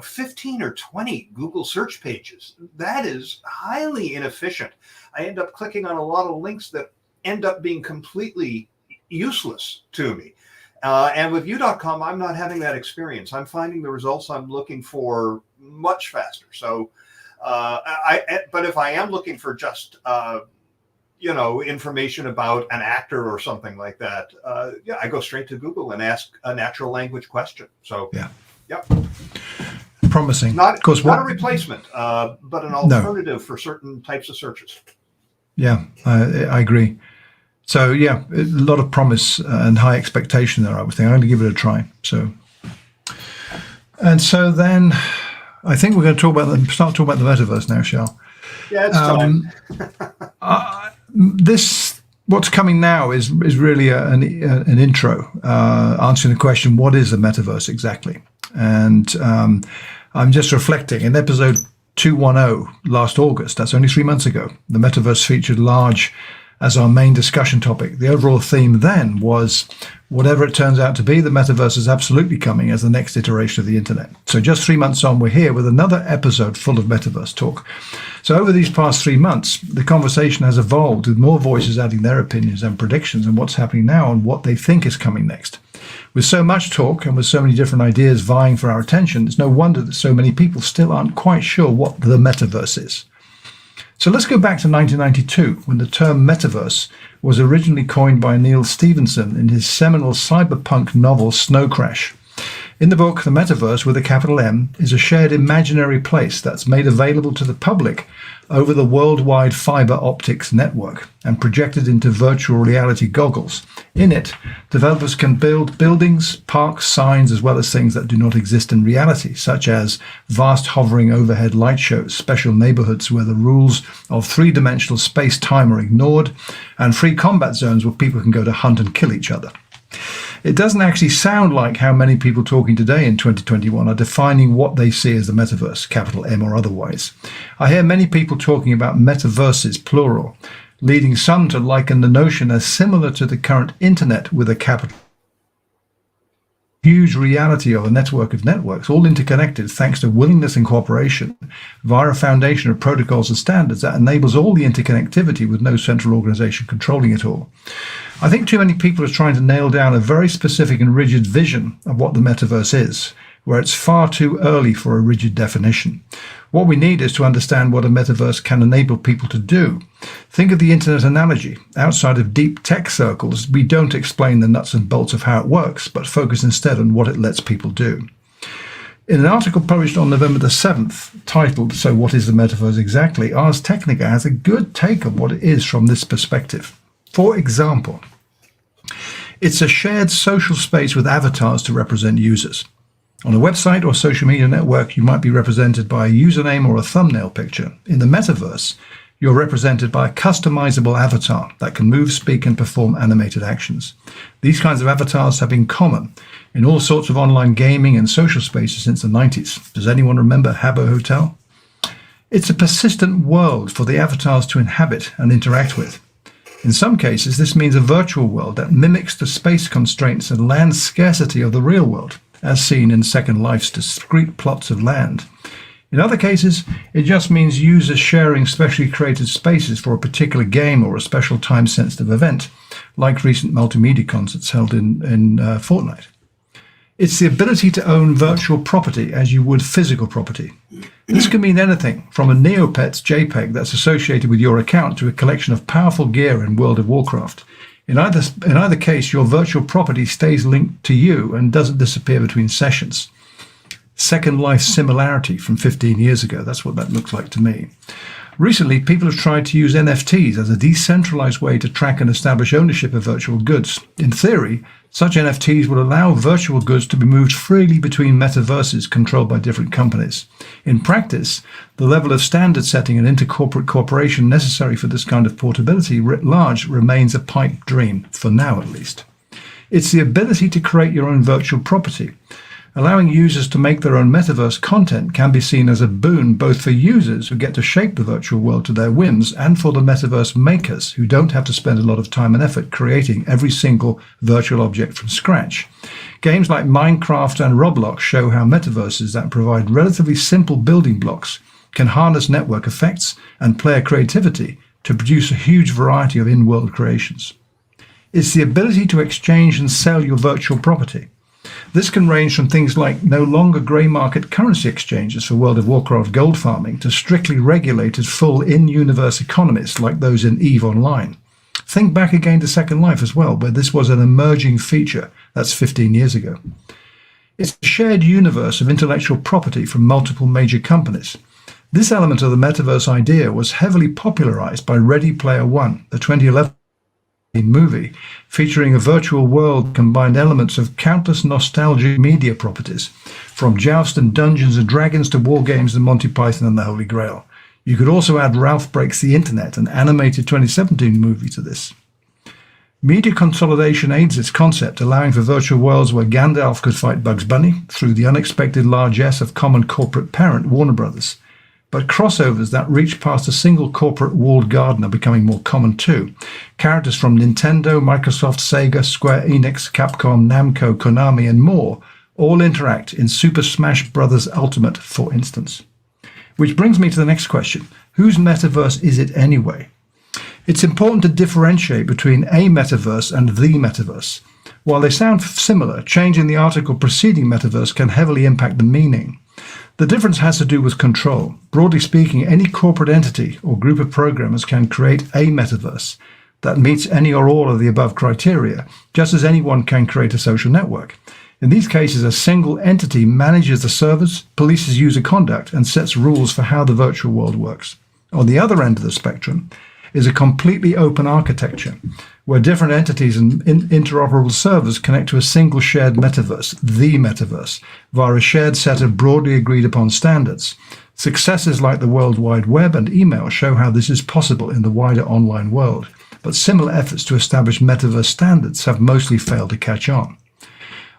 15 or 20 Google search pages. That is highly inefficient. I end up clicking on a lot of links that end up being completely useless to me. And with U.com, I'm not having that experience. I'm finding the results I'm looking for much faster. So, but if I am looking for just, information about an actor or something like that, I go straight to Google and ask a natural language question. So, promising. Not a replacement, but an alternative for certain types of searches. Yeah, I agree. So a lot of promise and high expectation there, I would think. I'm going to give it a try. So then I think we're going to start talking about the metaverse now, Shel. Yeah, it's time. What's coming now is really an intro, answering the question, what is the metaverse exactly? And I'm just reflecting, in episode 210 last August, that's only 3 months ago, the metaverse featured large as our main discussion topic. The overall theme then was, whatever it turns out to be, the metaverse is absolutely coming as the next iteration of the internet. So just 3 months on, we're here with another episode full of metaverse talk. So over these past 3 months, the conversation has evolved, with more voices adding their opinions and predictions on what's happening now and what they think is coming next. With so much talk and with so many different ideas vying for our attention, it's no wonder that so many people still aren't quite sure what the metaverse is. So let's go back to 1992, when the term metaverse was originally coined by Neil Stephenson in his seminal cyberpunk novel Snow Crash. In the book, the metaverse with a capital M is a shared imaginary place that's made available to the public over the worldwide fiber optics network and projected into virtual reality goggles. In it, developers can build buildings, parks, signs, as well as things that do not exist in reality, such as vast hovering overhead light shows, special neighborhoods where the rules of three-dimensional space-time are ignored, and free combat zones where people can go to hunt and kill each other. It doesn't actually sound like how many people talking today in 2021 are defining what they see as the metaverse, capital M or otherwise. I hear many people talking about metaverses, plural, leading some to liken the notion as similar to the current internet with a capital. Huge reality of a network of networks, all interconnected thanks to willingness and cooperation via a foundation of protocols and standards that enables all the interconnectivity with no central organization controlling it all. I think too many people are trying to nail down a very specific and rigid vision of what the metaverse is, where it's far too early for a rigid definition. What we need is to understand what a metaverse can enable people to do. Think of the internet analogy. Outside of deep tech circles, we don't explain the nuts and bolts of how it works, but focus instead on what it lets people do. In an article published on November the 7th, titled, "So What is the Metaverse Exactly?", Ars Technica has a good take of what it is from this perspective. For example, it's a shared social space with avatars to represent users. On a website or social media network, you might be represented by a username or a thumbnail picture. In the metaverse, you're represented by a customizable avatar that can move, speak, and perform animated actions. These kinds of avatars have been common in all sorts of online gaming and social spaces since the 90s. Does anyone remember Habbo Hotel? It's a persistent world for the avatars to inhabit and interact with. In some cases, this means a virtual world that mimics the space constraints and land scarcity of the real world, as seen in Second Life's discrete plots of land. In other cases, it just means users sharing specially created spaces for a particular game or a special time-sensitive event, like recent multimedia concerts held in Fortnite. It's the ability to own virtual property as you would physical property. This can mean anything from a Neopets JPEG that's associated with your account to a collection of powerful gear in World of Warcraft. In either case, your virtual property stays linked to you and doesn't disappear between sessions. Second Life similarity from 15 years ago. That's what that looks like to me. Recently, people have tried to use NFTs as a decentralized way to track and establish ownership of virtual goods. In theory, such NFTs would allow virtual goods to be moved freely between metaverses controlled by different companies. In practice, the level of standard setting and intercorporate cooperation necessary for this kind of portability writ large remains a pipe dream, for now at least. It's the ability to create your own virtual property. Allowing users to make their own metaverse content can be seen as a boon both for users who get to shape the virtual world to their whims and for the metaverse makers who don't have to spend a lot of time and effort creating every single virtual object from scratch. Games like Minecraft and Roblox show how metaverses that provide relatively simple building blocks can harness network effects and player creativity to produce a huge variety of in-world creations. It's the ability to exchange and sell your virtual property. This can range from things like no longer grey market currency exchanges for World of Warcraft gold farming to strictly regulated full in-universe economies like those in EVE Online. Think back again to Second Life as well, where this was an emerging feature. That's 15 years ago. It's a shared universe of intellectual property from multiple major companies. This element of the metaverse idea was heavily popularized by Ready Player One, the 2011 movie featuring a virtual world combined elements of countless nostalgic media properties, from Joust and Dungeons and Dragons to War Games and Monty Python and the Holy Grail. You could also add Ralph Breaks the Internet, an animated 2017 movie, to this. Media consolidation aids its concept, allowing for virtual worlds where Gandalf could fight Bugs Bunny through the unexpected largesse of common corporate parent Warner Brothers. But crossovers that reach past a single corporate walled garden are becoming more common too. Characters from Nintendo, Microsoft, Sega, Square Enix, Capcom, Namco, Konami, and more all interact in Super Smash Bros. Ultimate, for instance. Which brings me to the next question. Whose metaverse is it anyway? It's important to differentiate between a metaverse and the metaverse. While they sound similar, changing the article preceding metaverse can heavily impact the meaning. The difference has to do with control. Broadly speaking, any corporate entity or group of programmers can create a metaverse that meets any or all of the above criteria, just as anyone can create a social network. In these cases, a single entity manages the servers, polices user conduct, and sets rules for how the virtual world works. On the other end of the spectrum is a completely open architecture, where different entities and interoperable servers connect to a single shared metaverse, the metaverse, via a shared set of broadly agreed upon standards. Successes like the World Wide Web and email show how this is possible in the wider online world, but similar efforts to establish metaverse standards have mostly failed to catch on.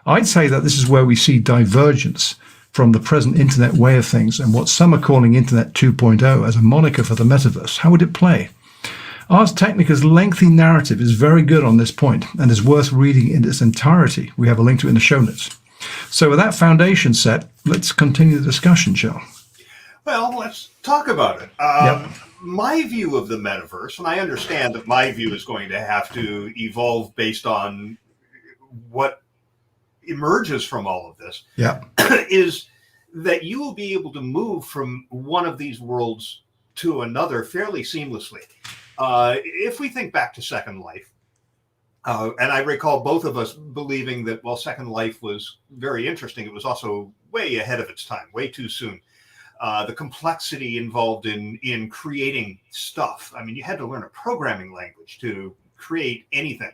I'd say that this is where we see divergence from the present internet way of things and what some are calling Internet 2.0 as a moniker for the metaverse. How would it play? Ars Technica's lengthy narrative is very good on this point and is worth reading in its entirety. We have a link to it in the show notes. So with that foundation set, let's continue the discussion, Shel. Well, let's talk about it. Yep. My view of the metaverse, and I understand that my view is going to have to evolve based on what emerges from all of this, is that you will be able to move from one of these worlds to another fairly seamlessly. If we think back to Second Life, and I recall both of us believing that while Second Life was very interesting, it was also way ahead of its time, way too soon. The complexity involved in creating stuff. I mean, you had to learn a programming language to create anything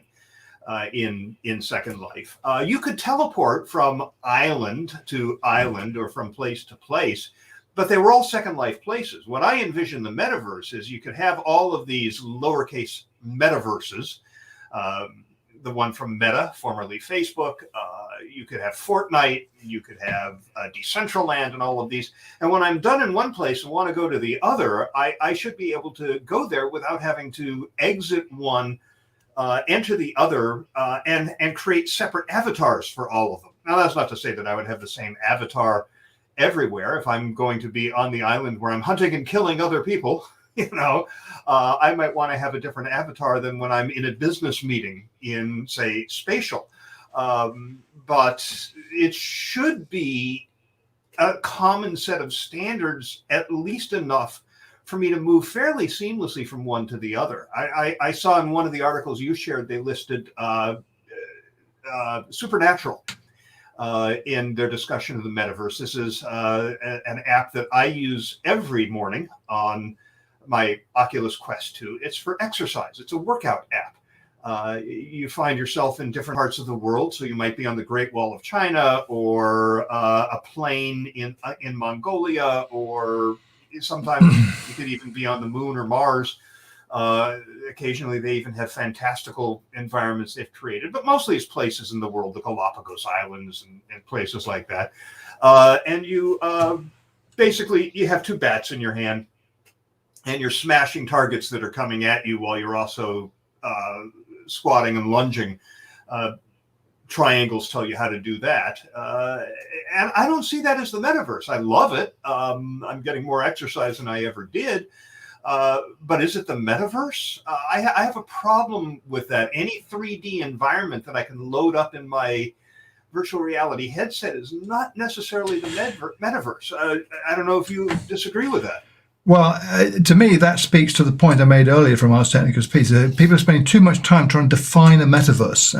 in Second Life. You could teleport from island to island or from place to place, but they were all Second Life places. What I envision the metaverse is you could have all of these lowercase metaverses. The one from Meta, formerly Facebook. You could have Fortnite. You could have Decentraland and all of these. And when I'm done in one place and want to go to the other, I should be able to go there without having to exit one, enter the other, and create separate avatars for all of them. Now, that's not to say that I would have the same avatar everywhere. If I'm going to be on the island where I'm hunting and killing other people, I might want to have a different avatar than when I'm in a business meeting in, say, Spatial. But it should be a common set of standards, at least enough for me to move fairly seamlessly from one to the other. I saw in one of the articles you shared, they listed Supernatural in their discussion of the metaverse. This is an app that I use every morning on my Oculus Quest 2. It's for exercise. It's a workout app. You find yourself in different parts of the world. So you might be on the Great Wall of China or a plain in Mongolia, or sometimes you could even be on the moon or Mars. Occasionally they even have fantastical environments they've created, but mostly it's places in the world, the Galapagos Islands and places like that. And you basically, you have two bats in your hand, and you're smashing targets that are coming at you while you're also squatting and lunging. Triangles tell you how to do that. And I don't see that as the metaverse. I love it. I'm getting more exercise than I ever did. But is it the metaverse? I have a problem with that. Any 3D environment that I can load up in my virtual reality headset is not necessarily the metaverse. I don't know if you disagree with that. Well, to me, that speaks to the point I made earlier from Ars Technica's piece. People are spending too much time trying to define a metaverse.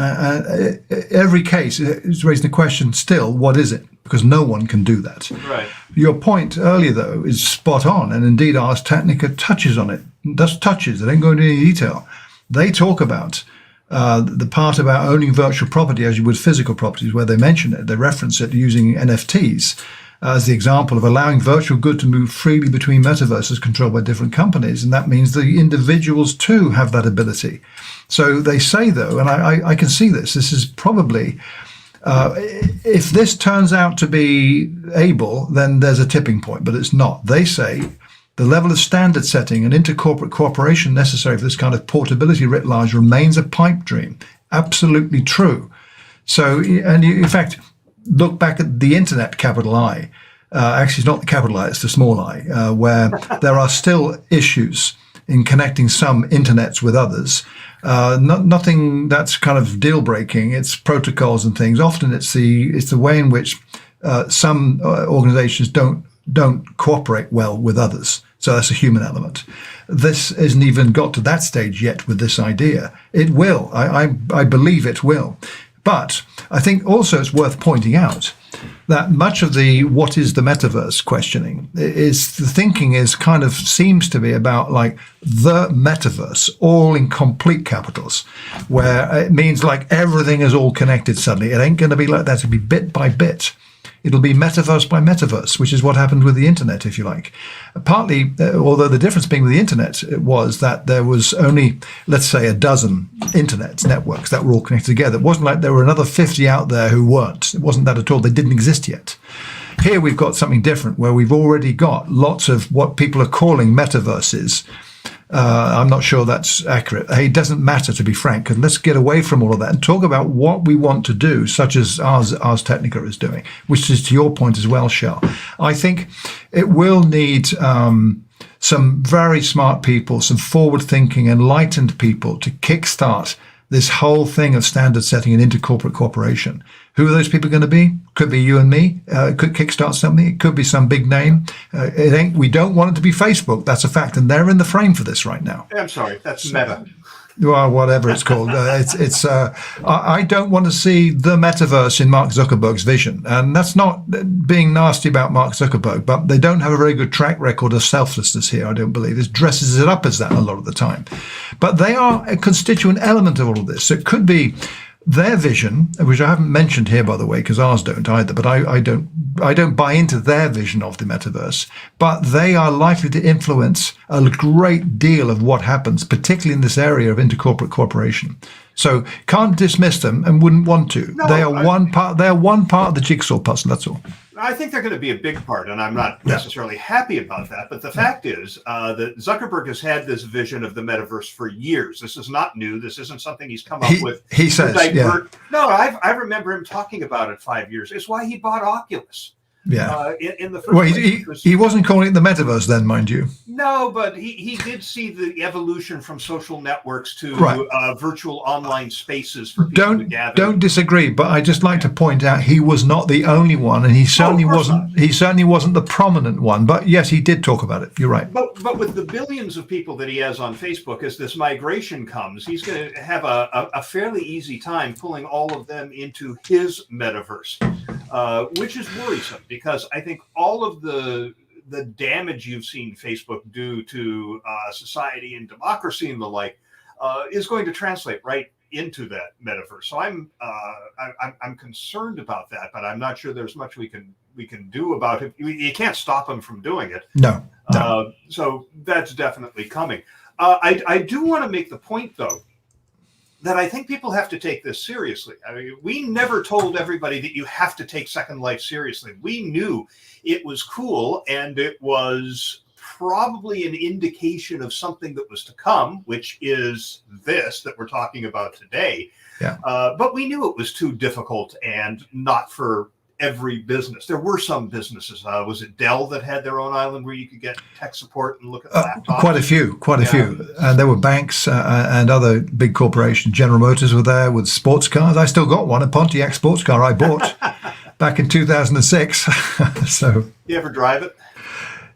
Every case is raising the question still, what is it? Because no one can do that. Right. Your point earlier, though, is spot on. And indeed, Ars Technica touches on it. Just touches. They don't go into any detail. They talk about the part about owning virtual property as you would physical properties, where they mention it. They reference it using NFTs as the example of allowing virtual good to move freely between metaverses controlled by different companies. And that means the individuals too have that ability. So they say, though, and I can see this is probably, if this turns out to be able, then there's a tipping point, but it's not. They say the level of standard setting and intercorporate cooperation necessary for this kind of portability writ large remains a pipe dream. Absolutely true. So, and in fact, look back at the internet, capital I. Actually, it's not the capital I, it's the small I, where there are still issues in connecting some internets with others. Nothing that's kind of deal breaking. It's protocols and things. Often it's the way in which some organizations don't cooperate well with others. So that's a human element. This hasn't even got to that stage yet with this idea. It will. I believe it will. But I think also it's worth pointing out that much of the what is the metaverse questioning is the thinking is kind of seems to be about like the metaverse, all in complete capitals, where it means like everything is all connected suddenly. It ain't going to be like that. It'll be bit by bit. It'll be metaverse by metaverse, which is what happened with the internet, if you like. Partly, although the difference being with the internet was that there was only, let's say, a dozen internet networks that were all connected together. It wasn't like there were another 50 out there who weren't. It wasn't that at all. They didn't exist yet. Here we've got something different where we've already got lots of what people are calling metaverses. I'm not sure that's accurate. It doesn't matter, to be frank. And let's get away from all of that and talk about what we want to do, such as Ars Technica is doing, which is to your point as well, Shel. I think it will need some very smart people, some forward-thinking, enlightened people to kickstart this whole thing of standard setting and intercorporate cooperation. Who are those people going to be? Could be you and me. It could kickstart something. It could be some big name. It ain't. We don't want it to be Facebook. That's a fact, and they're in the frame for this right now. I'm sorry, that's Meta. Well, whatever it's called. I don't want to see the metaverse in Mark Zuckerberg's vision. And that's not being nasty about Mark Zuckerberg, but they don't have a very good track record of selflessness here, I don't believe. It dresses it up as that a lot of the time. But they are a constituent element of all of this. So it could be their vision, which I haven't mentioned here, by the way, because ours don't either, but I don't buy into their vision of the metaverse, but they are likely to influence a great deal of what happens, particularly in this area of intercorporate cooperation. So can't dismiss them and wouldn't want to. No, they are one part of the jigsaw puzzle, that's all. I think they're going to be a big part, and I'm not necessarily happy about that. But the fact is that Zuckerberg has had this vision of the metaverse for years. This is not new. This isn't something he's come up with. He says, No, I remember him talking about it 5 years. It's why he bought Oculus. Yeah. In the first place. He wasn't calling it the metaverse then, mind you. No, but he did see the evolution from social networks to virtual online spaces for people to gather. Don't disagree, but I just like to point out he was not the only one, and he certainly wasn't. Not. He certainly wasn't the prominent one. But yes, he did talk about it. You're right. But with the billions of people that he has on Facebook, as this migration comes, he's going to have a fairly easy time pulling all of them into his metaverse, which is worrisome. Because I think all of the damage you've seen Facebook do to society and democracy and the like is going to translate right into that metaverse. So I'm concerned about that, but I'm not sure there's much we can do about it. You can't stop them from doing it. No. So that's definitely coming. I do want to make the point, though, that I think people have to take this seriously. I mean, we never told everybody that you have to take Second Life seriously. We knew it was cool, and it was probably an indication of something that was to come, which is this that we're talking about today. Yeah. But we knew it was too difficult and not for every business. There were some businesses. Was it Dell that had their own island where you could get tech support and look at laptops? Quite a few. And there were banks and other big corporations. General Motors were there with sports cars. I still got one, a Pontiac sports car I bought back in 2006. So. You ever drive it?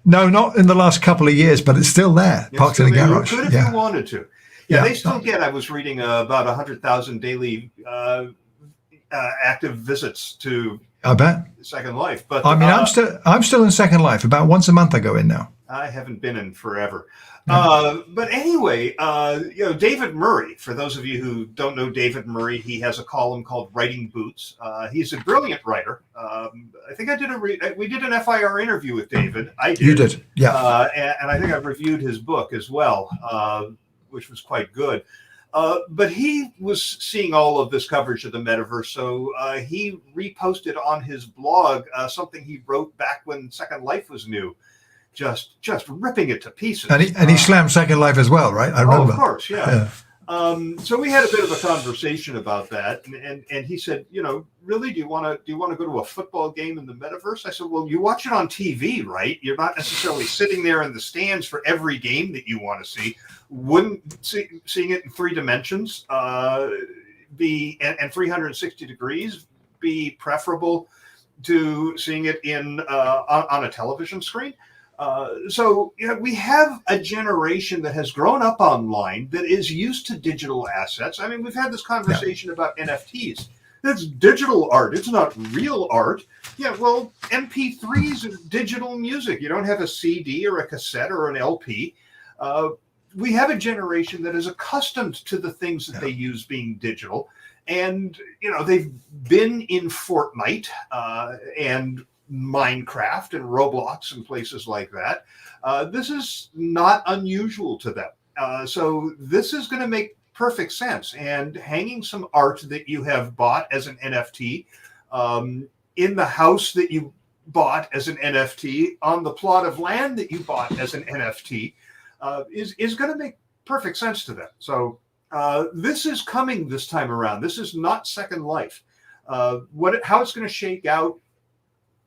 No, not in the last couple of years, but it's still there, parked in a garage. You could if you wanted to. Yeah, they still get, I was reading, about 100,000 daily active visits to I bet Second Life. But I mean, I'm still in Second Life. About once a month I go in now. I haven't been in forever. But anyway, David Murray, for those of you who don't know David Murray, he has a column called Writing Boots. He's a brilliant writer. I think we did an FIR interview with David. I did. You did, yeah. And I think I've reviewed his book as well, which was quite good. But he was seeing all of this coverage of the metaverse, so he reposted on his blog something he wrote back when Second Life was new, just ripping it to pieces. And he slammed Second Life as well, right? I remember. Oh, of course, yeah. So we had a bit of a conversation about that, and he said, really, do you want to go to a football game in the metaverse? I said, well, you watch it on TV, right? You're not necessarily sitting there in the stands for every game that you want to see. Wouldn't seeing it in 3 dimensions be and 360 degrees be preferable to seeing it in on a television screen? So we have a generation that has grown up online that is used to digital assets. I mean, we've had this conversation about NFTs That's digital art. It's not real art. Yeah, well, MP3s are digital music. You don't have a CD or a cassette or an LP. We have a generation that is accustomed to the things that they use being digital. And, they've been in Fortnite and Minecraft and Roblox and places like that. This is not unusual to them. So this is going to make perfect sense. And hanging some art that you have bought as an NFT in the house that you bought as an NFT on the plot of land that you bought as an NFT is going to make perfect sense to them. So this is coming this time around. This is not Second Life. How it's going to shake out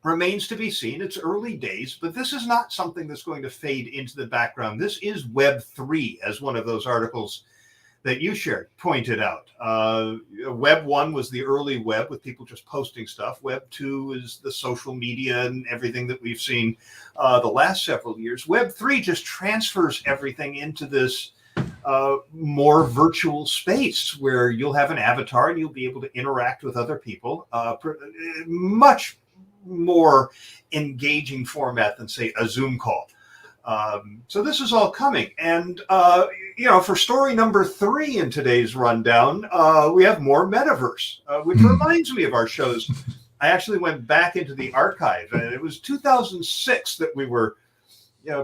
remains to be seen. It's early days, but this is not something that's going to fade into the background. This is Web 3, as one of those articles that you shared pointed out. Web 1 was the early web with people just posting stuff. Web 2 is the social media and everything that we've seen the last several years. Web 3 just transfers everything into this more virtual space where you'll have an avatar and you'll be able to interact with other people. Much more engaging format than, say, a Zoom call. So this is all coming. And, for story number 3 in today's rundown, we have more metaverse, which reminds me of our shows. I actually went back into the archive, and it was 2006 that we were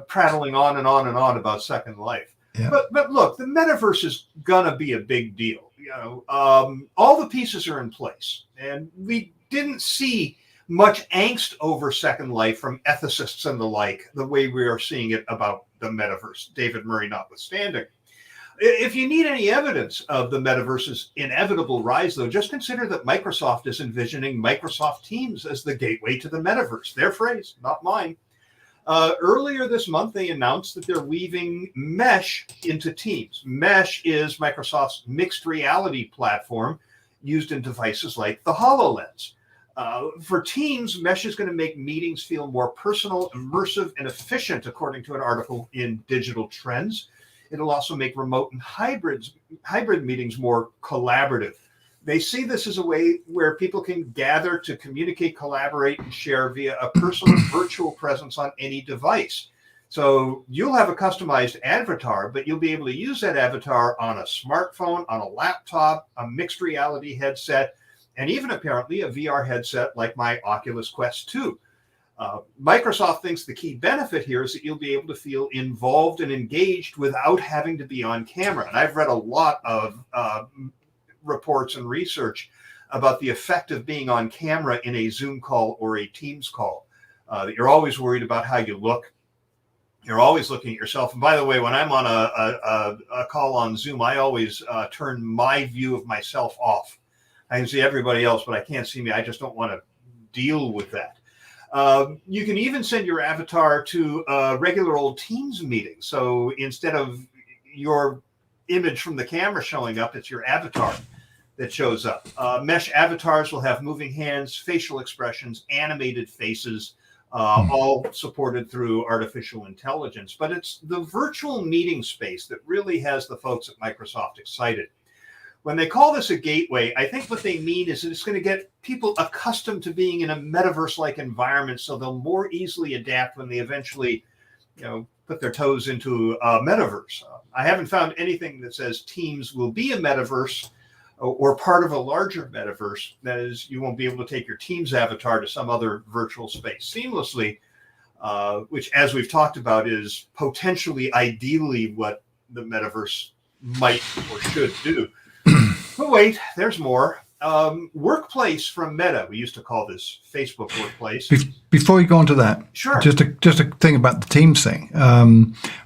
prattling on and on and on about Second Life. Yeah. But look, the metaverse is going to be a big deal. All the pieces are in place. And we didn't see much angst over Second Life from ethicists and the like, the way we are seeing it about the metaverse, David Murray notwithstanding. If you need any evidence of the metaverse's inevitable rise, though, just consider that Microsoft is envisioning Microsoft Teams as the gateway to the metaverse. Their phrase, not mine. Earlier this month, they announced that they're weaving Mesh into Teams. Mesh is Microsoft's mixed reality platform used in devices like the HoloLens. For Teams, Mesh is going to make meetings feel more personal, immersive, and efficient, according to an article in Digital Trends. It'll also make remote and hybrid meetings more collaborative. They see this as a way where people can gather to communicate, collaborate, and share via a personal virtual presence on any device. So you'll have a customized avatar, but you'll be able to use that avatar on a smartphone, on a laptop, a mixed reality headset, and even apparently a VR headset like my Oculus Quest 2. Microsoft thinks the key benefit here is that you'll be able to feel involved and engaged without having to be on camera. And I've read a lot of reports and research about the effect of being on camera in a Zoom call or a Teams call. That you're always worried about how you look. You're always looking at yourself. And by the way, when I'm on a call on Zoom, I always turn my view of myself off. I can see everybody else, but I can't see me. I just don't want to deal with that. You can even send your avatar to a regular old Teams meeting. So instead of your image from the camera showing up, it's your avatar that shows up. Mesh avatars will have moving hands, facial expressions, animated faces, all supported through artificial intelligence. But it's the virtual meeting space that really has the folks at Microsoft excited. When they call this a gateway, I think what they mean is that it's going to get people accustomed to being in a metaverse-like environment so they'll more easily adapt when they eventually, put their toes into a metaverse. I haven't found anything that says Teams will be a metaverse or part of a larger metaverse. That is, you won't be able to take your Teams avatar to some other virtual space seamlessly, which, as we've talked about, is potentially, ideally, what the metaverse might or should do. But wait, there's more. Workplace from Meta. We used to call this Facebook Workplace. Before you go on to that, sure. Just a thing about the Teams thing.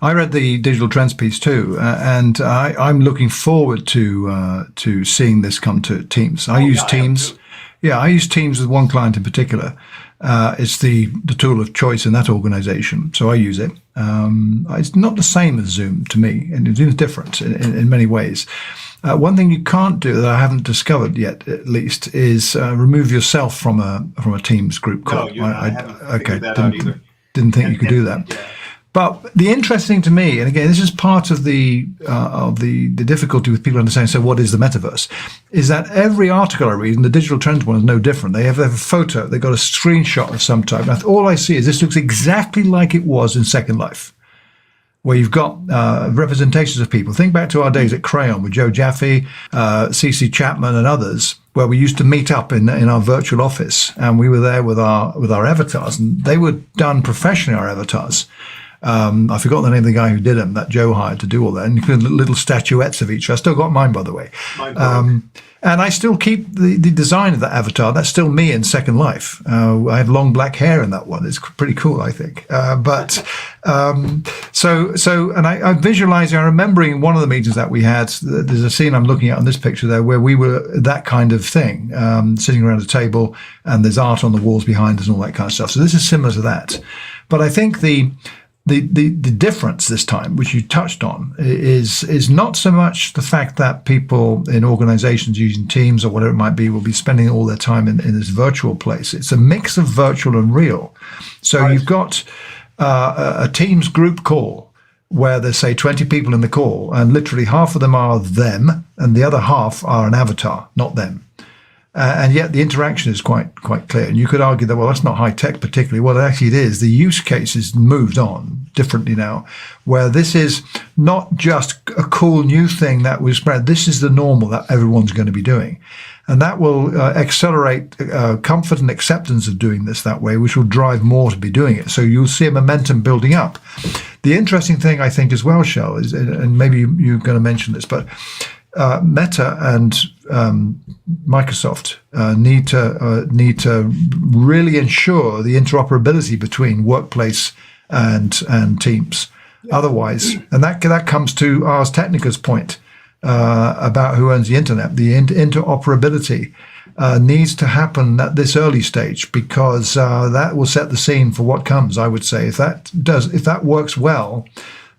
I read the Digital Trends piece too, and I'm looking forward to seeing this come to Teams. I use Teams. I use Teams with one client in particular. It's the tool of choice in that organization, so I use it. It's not the same as Zoom to me, and it's different in many ways. One thing you can't do that I haven't discovered yet, at least, is remove yourself from a Teams group call. No, I haven't figured that out either. Didn't think you could do that. Yeah. But the interesting to me, and again, this is part of the difficulty with people understanding. So, what is the metaverse? Is that every article I read, and the digital trends one is no different. They have a photo, they got a screenshot of some type. Now, all I see is this looks exactly like it was in Second Life, where you've got representations of people. Think back to our days at Crayon with Joe Jaffe, CC Chapman, and others, where we used to meet up in our virtual office, and we were there with our avatars, and they were done professionally. Our avatars. I forgot the name of the guy who did them, that Joe hired to do all that, and including little statuettes of each. I still got mine, by the way. And I still keep the design of that avatar. That's still me in Second Life. I have long black hair in that one. It's pretty cool, I think. And I visualizing, I'm remembering one of the meetings that we had, there's a scene I'm looking at on this picture there where we were that kind of thing, sitting around a table, and there's art on the walls behind us and all that kind of stuff. So this is similar to that. But I think the difference this time, which you touched on, is not so much the fact that people in organizations using Teams or whatever it might be will be spending all their time in this virtual place. It's a mix of virtual and real. So You've got a Teams group call where there's, say, 20 people in the call, and literally half of them are them, and the other half are an avatar, not them. And yet the interaction is quite clear. And you could argue that, well, that's not high tech particularly. Well, actually it is. The use case has moved on differently now, where this is not just a cool new thing that was spread. This is the normal that everyone's going to be doing. And that will accelerate comfort and acceptance of doing this that way, which will drive more to be doing it. So you'll see a momentum building up. The interesting thing, I think, as well, Shel, is, and maybe you're going to mention this, but Meta and Microsoft need to really ensure the interoperability between workplace and Teams. Yeah. Otherwise, and that comes to Ars Technica's point about who owns the internet. The interoperability needs to happen at this early stage, because that will set the scene for what comes. I would say if that works well,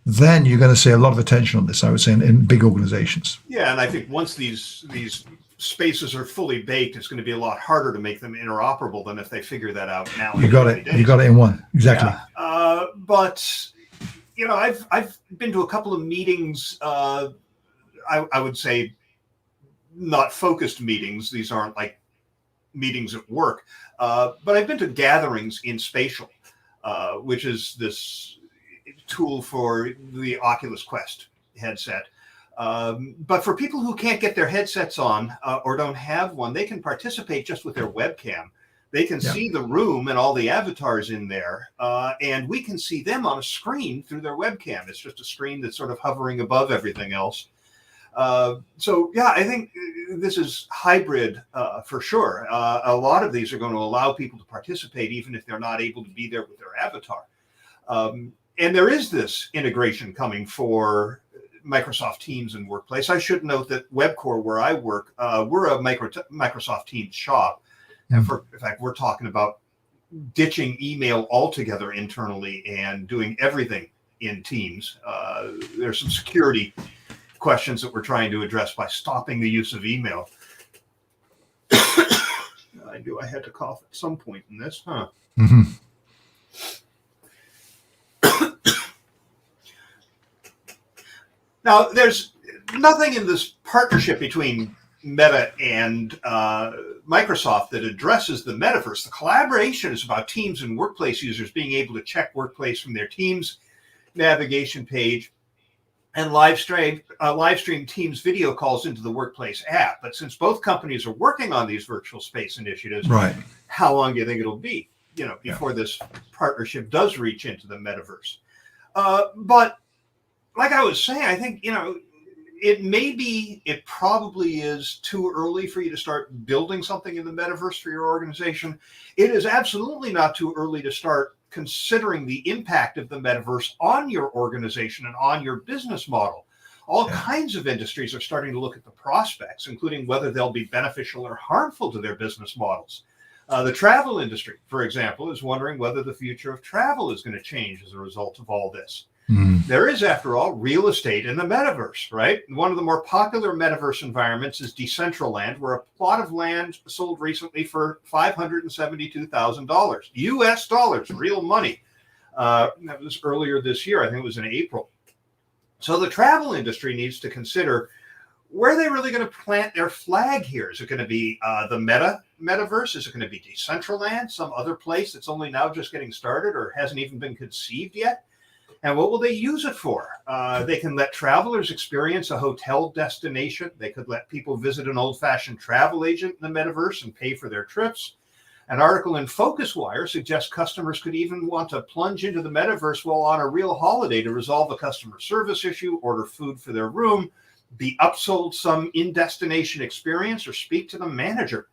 then you're going to see a lot of attention on this, I would say, in big organizations. Yeah, and I think once these spaces are fully baked, it's going to be a lot harder to make them interoperable than if they figure that out now. You got it. You got it in one. Exactly. Yeah. But I've been to a couple of meetings. I would say not focused meetings. These aren't like meetings at work. But I've been to gatherings in Spatial, which is this tool for the Oculus Quest headset. But for people who can't get their headsets on or don't have one, they can participate just with their webcam. They can see the room and all the avatars in there, and we can see them on a screen through their webcam. It's just a screen that's sort of hovering above everything else. So, yeah, I think this is hybrid for sure. A lot of these are going to allow people to participate even if they're not able to be there with their avatar. And there is this integration coming for Microsoft Teams and Workplace. I should note that WebCore, where I work, we're a Microsoft Teams shop. And in fact, we're talking about ditching email altogether internally and doing everything in Teams. There's some security questions that we're trying to address by stopping the use of email. I knew I had to cough at some point in this, huh? Mm-hmm. Now, there's nothing in this partnership between Meta and Microsoft that addresses the metaverse. The collaboration is about Teams and Workplace users being able to check Workplace from their Teams navigation page and live stream Teams video calls into the Workplace app. But since both companies are working on these virtual space initiatives, right, how long do you think it'll be, before this partnership does reach into the metaverse? But like I was saying, I think, it probably is too early for you to start building something in the metaverse for your organization. It is absolutely not too early to start considering the impact of the metaverse on your organization and on your business model. All kinds of industries are starting to look at the prospects, including whether they'll be beneficial or harmful to their business models. The travel industry, for example, is wondering whether the future of travel is going to change as a result of all this. There is, after all, real estate in the metaverse, right? One of the more popular metaverse environments is Decentraland, where a plot of land sold recently for $572,000 US dollars, real money. That was earlier this year. I think it was in April. So the travel industry needs to consider, where are they really going to plant their flag here? Is it going to be the metaverse? Is it going to be Decentraland, some other place that's only now just getting started or hasn't even been conceived yet? And what will they use it for? They can let travelers experience a hotel destination. They could let people visit an old-fashioned travel agent in the metaverse and pay for their trips. An article in FocusWire suggests customers could even want to plunge into the metaverse while on a real holiday to resolve a customer service issue, order food for their room, be upsold some in-destination experience, or speak to the manager.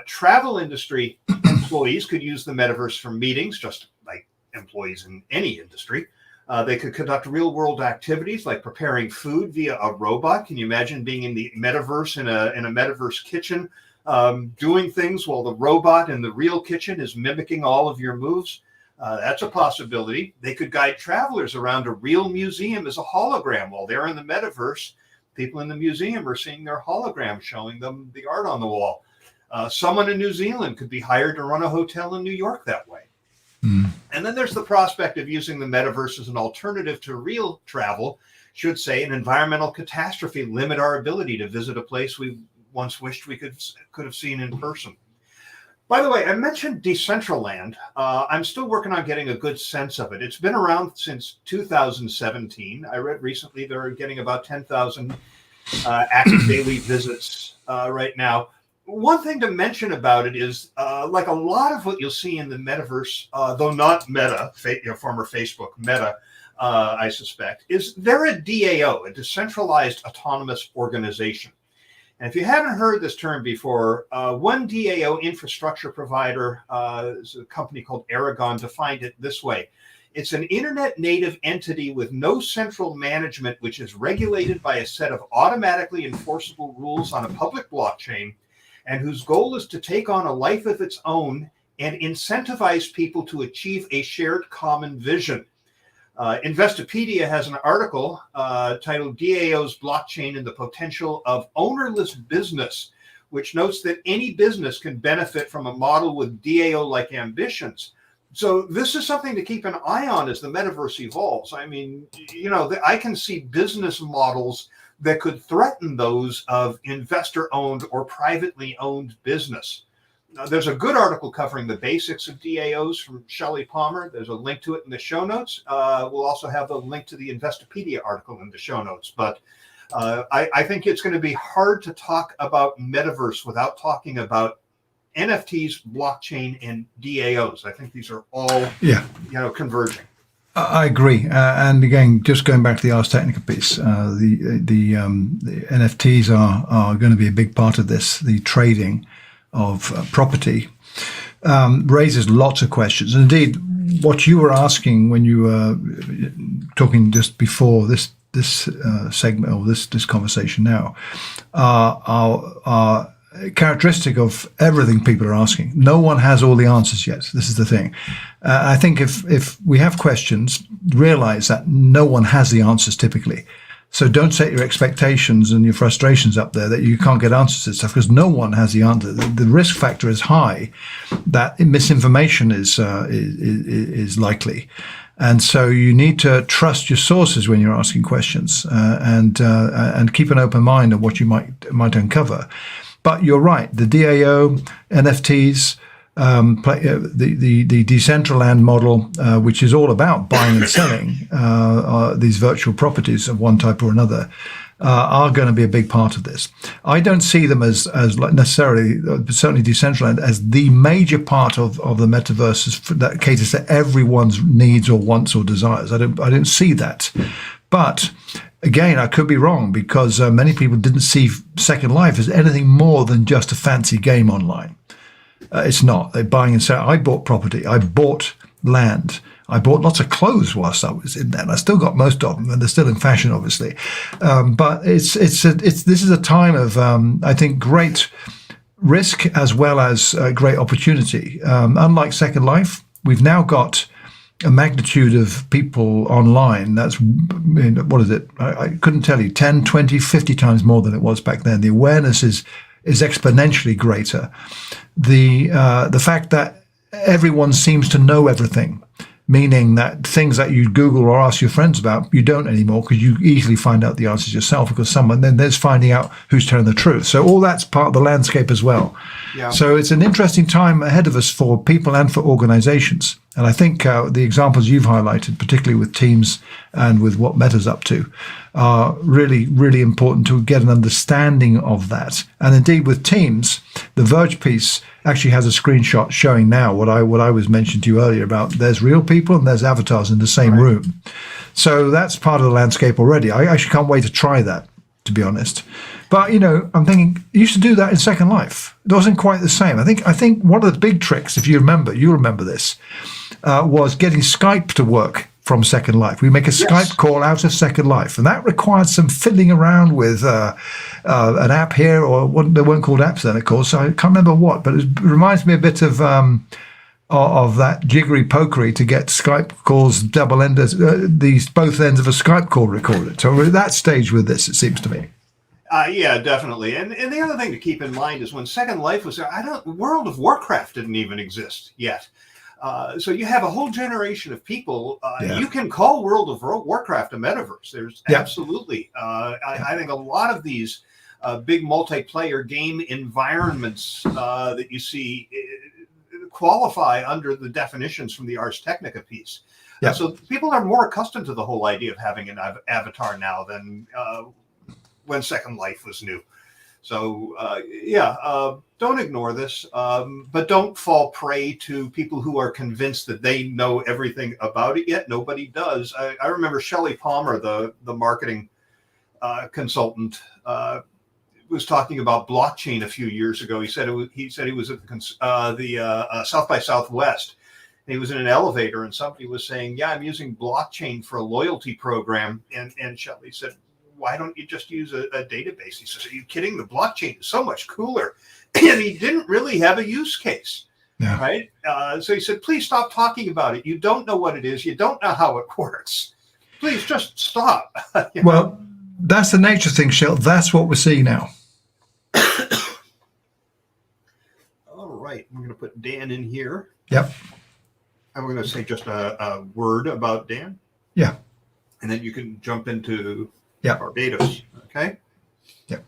Travel industry employees could use the metaverse for meetings, just like employees in any industry. They could conduct real-world activities like preparing food via a robot. Can you imagine being in the metaverse in a metaverse kitchen, doing things while the robot in the real kitchen is mimicking all of your moves? That's a possibility. They could guide travelers around a real museum as a hologram while they're in the metaverse. People in the museum are seeing their hologram showing them the art on the wall. Someone in New Zealand could be hired to run a hotel in New York that way. And then there's the prospect of using the metaverse as an alternative to real travel. Should, say, an environmental catastrophe limit our ability to visit a place we once wished we could have seen in person. By the way, I mentioned Decentraland. I'm still working on getting a good sense of it. It's been around since 2017. I read recently they're getting about 10,000 active daily visits right now. One thing to mention about it is, like a lot of what you'll see in the metaverse, though not Meta, former Facebook Meta, I suspect, is they're a DAO, a decentralized autonomous organization. And if you haven't heard this term before, one DAO infrastructure provider, is a company called Aragon, defined it this way. It's an internet native entity with no central management, which is regulated by a set of automatically enforceable rules on a public blockchain, and whose goal is to take on a life of its own and incentivize people to achieve a shared common vision. Investopedia has an article titled DAO's Blockchain and the Potential of Ownerless Business, which notes that any business can benefit from a model with DAO-like ambitions. So this is something to keep an eye on as the metaverse evolves. I mean, I can see business models that could threaten those of investor-owned or privately owned business. There's a good article covering the basics of DAOs from Shelley Palmer. There's a link to it in the show notes. We'll also have a link to the Investopedia article in the show notes. But I think it's going to be hard to talk about metaverse without talking about NFTs, blockchain, and DAOs. I think these are all converging. I agree, and again, just going back to the Ars Technica piece, the NFTs are going to be a big part of this. The trading of property raises lots of questions. And indeed, what you were asking when you were talking just before this segment or this conversation now are characteristic of everything people are asking. No one has all the answers yet. This is the thing. I think if we have questions, realize that no one has the answers typically. So don't set your expectations and your frustrations up there that you can't get answers to stuff, because no one has the answer. The risk factor is high that misinformation is likely. And so you need to trust your sources when you're asking questions, and keep an open mind on what you might uncover. But you're right, the DAO, NFTs, the Decentraland model, which is all about buying and selling these virtual properties of one type or another, are going to be a big part of this. I don't see them as necessarily, certainly Decentraland, as the major part of the metaverse that caters to everyone's needs or wants or desires. I don't see that. But again, I could be wrong, because many people didn't see Second Life as anything more than just a fancy game online. It's not. They're buying and selling. I bought property. I bought land. I bought lots of clothes whilst I was in there. And I still got most of them, and they're still in fashion, obviously. But this is a time of I think great risk as well as great opportunity. Unlike Second Life, we've now got a magnitude of people online that's, what is it? I couldn't tell you, 10, 20, 50 times more than it was back then. The awareness is exponentially greater. The fact that everyone seems to know everything meaning that things that you Google or ask your friends about, you don't anymore because you easily find out the answers yourself because then there's finding out who's telling the truth. So all that's part of the landscape as well. Yeah. So it's an interesting time ahead of us for people and for organizations. And I think the examples you've highlighted, particularly with Teams and with what Meta's up to, are really, really important to get an understanding of that. And indeed, with Teams, the Verge piece actually has a screenshot showing now what I was mentioning to you earlier about there's real people and there's avatars in the same room. So that's part of the landscape already. I actually can't wait to try that, to be honest. But, I'm thinking, you used to do that in Second Life. It wasn't quite the same. I think one of the big tricks, if you remember this, was getting Skype to work from Second Life. We make a Skype call out of Second Life, and that required some fiddling around with an app here, or what they weren't called apps then, of course. So I can't remember what, but it reminds me a bit of that jiggery pokery to get Skype calls double-ended, both ends of a Skype call recorded. So we're at that stage with this, it seems to me. Yeah, definitely. And the other thing to keep in mind is when Second Life was there, World of Warcraft didn't even exist yet. So you have a whole generation of people. You can call World of Warcraft a metaverse. There's absolutely. I think a lot of these big multiplayer game environments that you see qualify under the definitions from the Ars Technica piece. So people are more accustomed to the whole idea of having an avatar now than when Second Life was new. So, don't ignore this, but don't fall prey to people who are convinced that they know everything about it yet. Nobody does. I remember Shelley Palmer, the marketing consultant, was talking about blockchain a few years ago. He said he was at the South by Southwest. And he was in an elevator, and somebody was saying, "Yeah, I'm using blockchain for a loyalty program." And Shelley said, "Why don't you just use a database?" He says, "Are you kidding? The blockchain is so much cooler." And he didn't really have a use case, right? So he said, "Please stop talking about it. You don't know what it is. You don't know how it works. Please just stop." Well, that's the nature thing, Shel. That's what we're seeing now. All right. I'm going to put Dan in here. Yep. I'm going to say just a word about Dan. Yeah. And then you can jump into Barbados. Okay. Yep.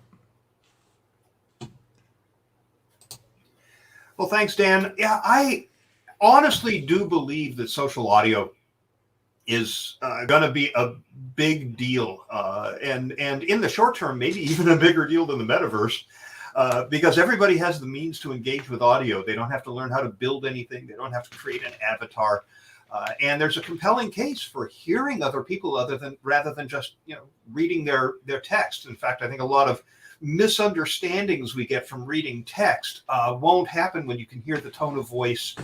Well, thanks, Dan. Yeah, I honestly do believe that social audio is going to be a big deal, and in the short term, maybe even a bigger deal than the metaverse, because everybody has the means to engage with audio. They don't have to learn how to build anything. They don't have to create an avatar. And there's a compelling case for hearing other people rather than just reading their text. In fact, I think a lot of misunderstandings we get from reading text won't happen when you can hear the tone of voice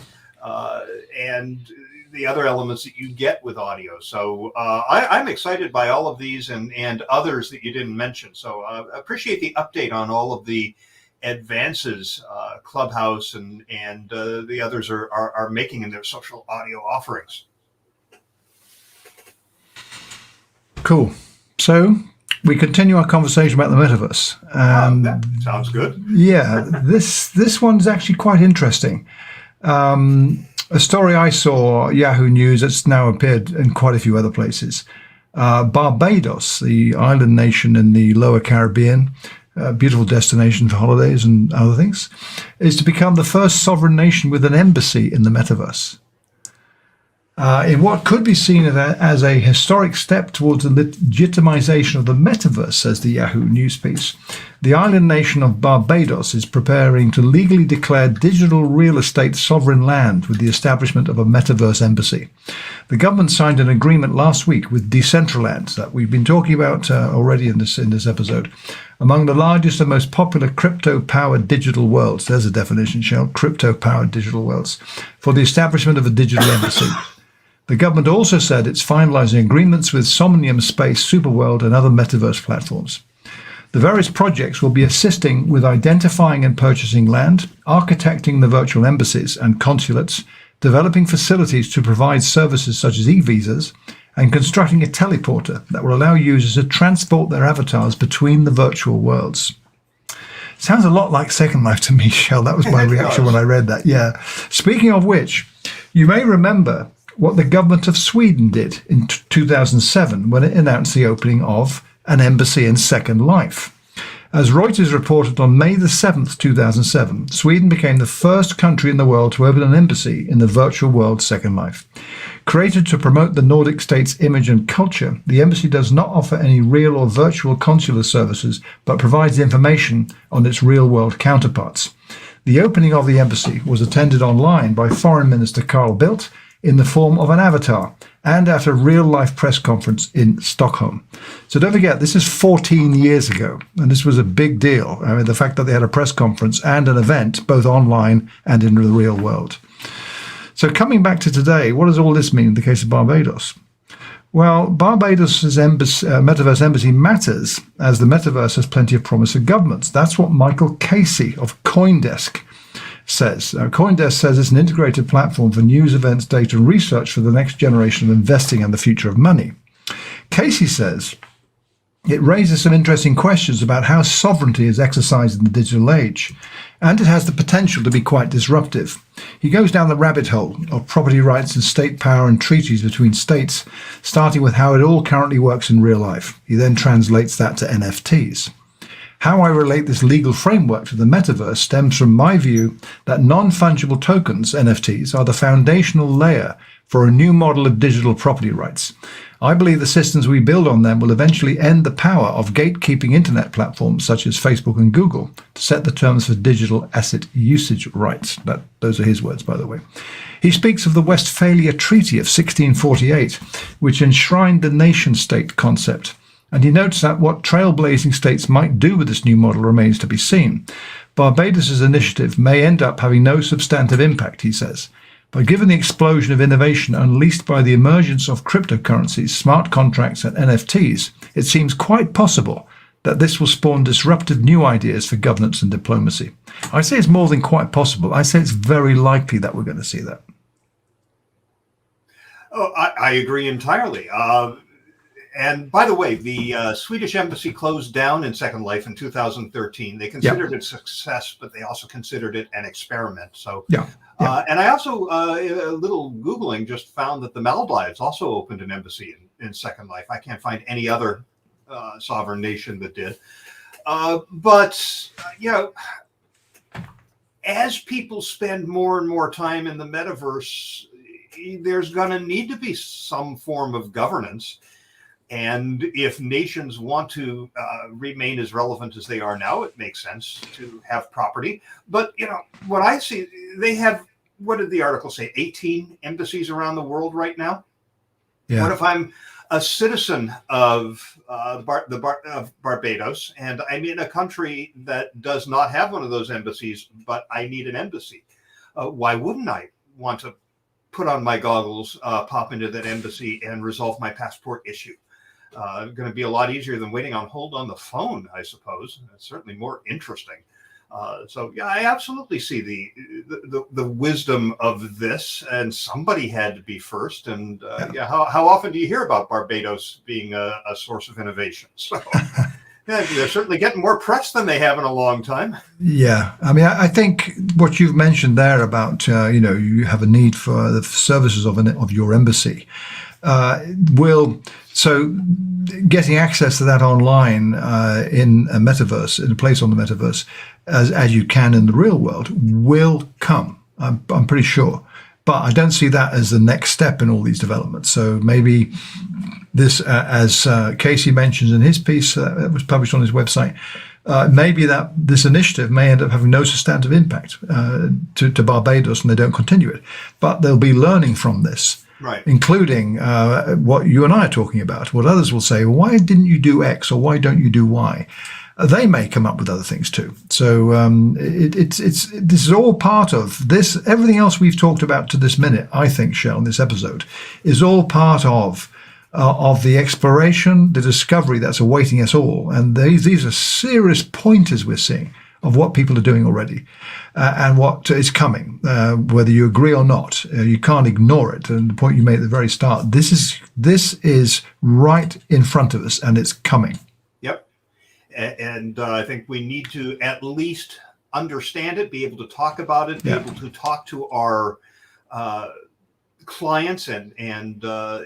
and the other elements that you get with audio. So I'm excited by all of these and others that you didn't mention. So appreciate the update on all of the advances Clubhouse and the others are making in their social audio offerings. Cool. So we continue our conversation about the metaverse. That sounds good. Yeah, this one's actually quite interesting. A story I saw, Yahoo News, that's now appeared in quite a few other places. Barbados, the island nation in the lower Caribbean, a beautiful destination for holidays and other things, is to become the first sovereign nation with an embassy in the metaverse. In what could be seen as a historic step towards the legitimization of the metaverse, says the Yahoo News piece, the island nation of Barbados is preparing to legally declare digital real estate sovereign land with the establishment of a metaverse embassy. The government signed an agreement last week with Decentraland that we've been talking about already in this episode. Among the largest and most popular crypto-powered digital worlds, there's a definition, Shel, crypto-powered digital worlds, for the establishment of a digital embassy. The government also said it's finalizing agreements with Somnium Space, Superworld, and other metaverse platforms. The various projects will be assisting with identifying and purchasing land, architecting the virtual embassies and consulates, developing facilities to provide services such as e-visas, and constructing a teleporter that will allow users to transport their avatars between the virtual worlds. Sounds a lot like Second Life to me, Shel. That was my reaction when I read that. Yeah. Speaking of which, you may remember what the government of Sweden did in 2007 when it announced the opening of an embassy in Second Life. As Reuters reported on May the 7th, 2007, Sweden became the first country in the world to open an embassy in the virtual world Second Life. Created to promote the Nordic state's image and culture, the embassy does not offer any real or virtual consular services, but provides information on its real-world counterparts. The opening of the embassy was attended online by Foreign Minister Carl Bildt in the form of an avatar and at a real-life press conference in Stockholm. So don't forget, this is 14 years ago, and this was a big deal. I mean, the fact that they had a press conference and an event, both online and in the real world. So coming back to today, what does all this mean in the case of Barbados? Well, Barbados' metaverse embassy matters, as the metaverse has plenty of promise of governments. That's what Michael Casey of CoinDesk says. CoinDesk says it's an integrated platform for news, events, data, and research for the next generation of investing and the future of money. Casey says it raises some interesting questions about how sovereignty is exercised in the digital age, and it has the potential to be quite disruptive. He goes down the rabbit hole of property rights and state power and treaties between states, starting with how it all currently works in real life. He then translates that to NFTs. How I relate this legal framework to the metaverse stems from my view that non-fungible tokens, NFTs, are the foundational layer for a new model of digital property rights. I believe the systems we build on them will eventually end the power of gatekeeping internet platforms such as Facebook and Google to set the terms for digital asset usage rights. Those are his words, by the way. He speaks of the Westphalia Treaty of 1648, which enshrined the nation-state concept. And he notes that what trailblazing states might do with this new model remains to be seen. Barbados' initiative may end up having no substantive impact, he says. But given the explosion of innovation unleashed by the emergence of cryptocurrencies, smart contracts, and NFTs, it seems quite possible that this will spawn disruptive new ideas for governance and diplomacy. I say it's more than quite possible. I say it's very likely that we're going to see that. Oh, I agree entirely. And by the way, the Swedish embassy closed down in Second Life in 2013. They considered it a success, but they also considered it an experiment. So, and I also, a little Googling just found that the Maldives also opened an embassy in Second Life. I can't find any other sovereign nation that did. But, as people spend more and more time in the metaverse, there's going to need to be some form of governance. And if nations want to remain as relevant as they are now, it makes sense to have property. But, what I see, they have, what did the article say, 18 embassies around the world right now? Yeah. What if I'm a citizen of Barbados and I'm in a country that does not have one of those embassies, but I need an embassy? Why wouldn't I want to put on my goggles, pop into that embassy and resolve my passport issue? Going to be a lot easier than waiting on hold on the phone, I suppose. It's certainly more interesting. So I absolutely see the wisdom of this, and somebody had to be first. And how often do you hear about Barbados being a source of innovation? So they're certainly getting more press than they have in a long time. Yeah, I mean, I think what you've mentioned there about you have a need for the services of your embassy. So getting access to that online in a metaverse, in a place on the metaverse, as you can in the real world, will come. I'm pretty sure. But I don't see that as the next step in all these developments. So maybe this, as Casey mentions in his piece that was published on his website, maybe that this initiative may end up having no substantive impact to Barbados, and they don't continue it. But they'll be learning from this. Right. Including what you and I are talking about. What others will say, why didn't you do X or why don't you do Y? They may come up with other things too. So this is all part of this. Everything else we've talked about to this minute, I think, Shel, in this episode, is all part of the exploration, the discovery that's awaiting us all. And these are serious pointers we're seeing of what people are doing already and what is coming, whether you agree or not. You can't ignore it. And the point you made at the very start, this is right in front of us, and it's coming. Yep. And I think we need to at least understand it, be able to talk about it, be able to talk to our clients and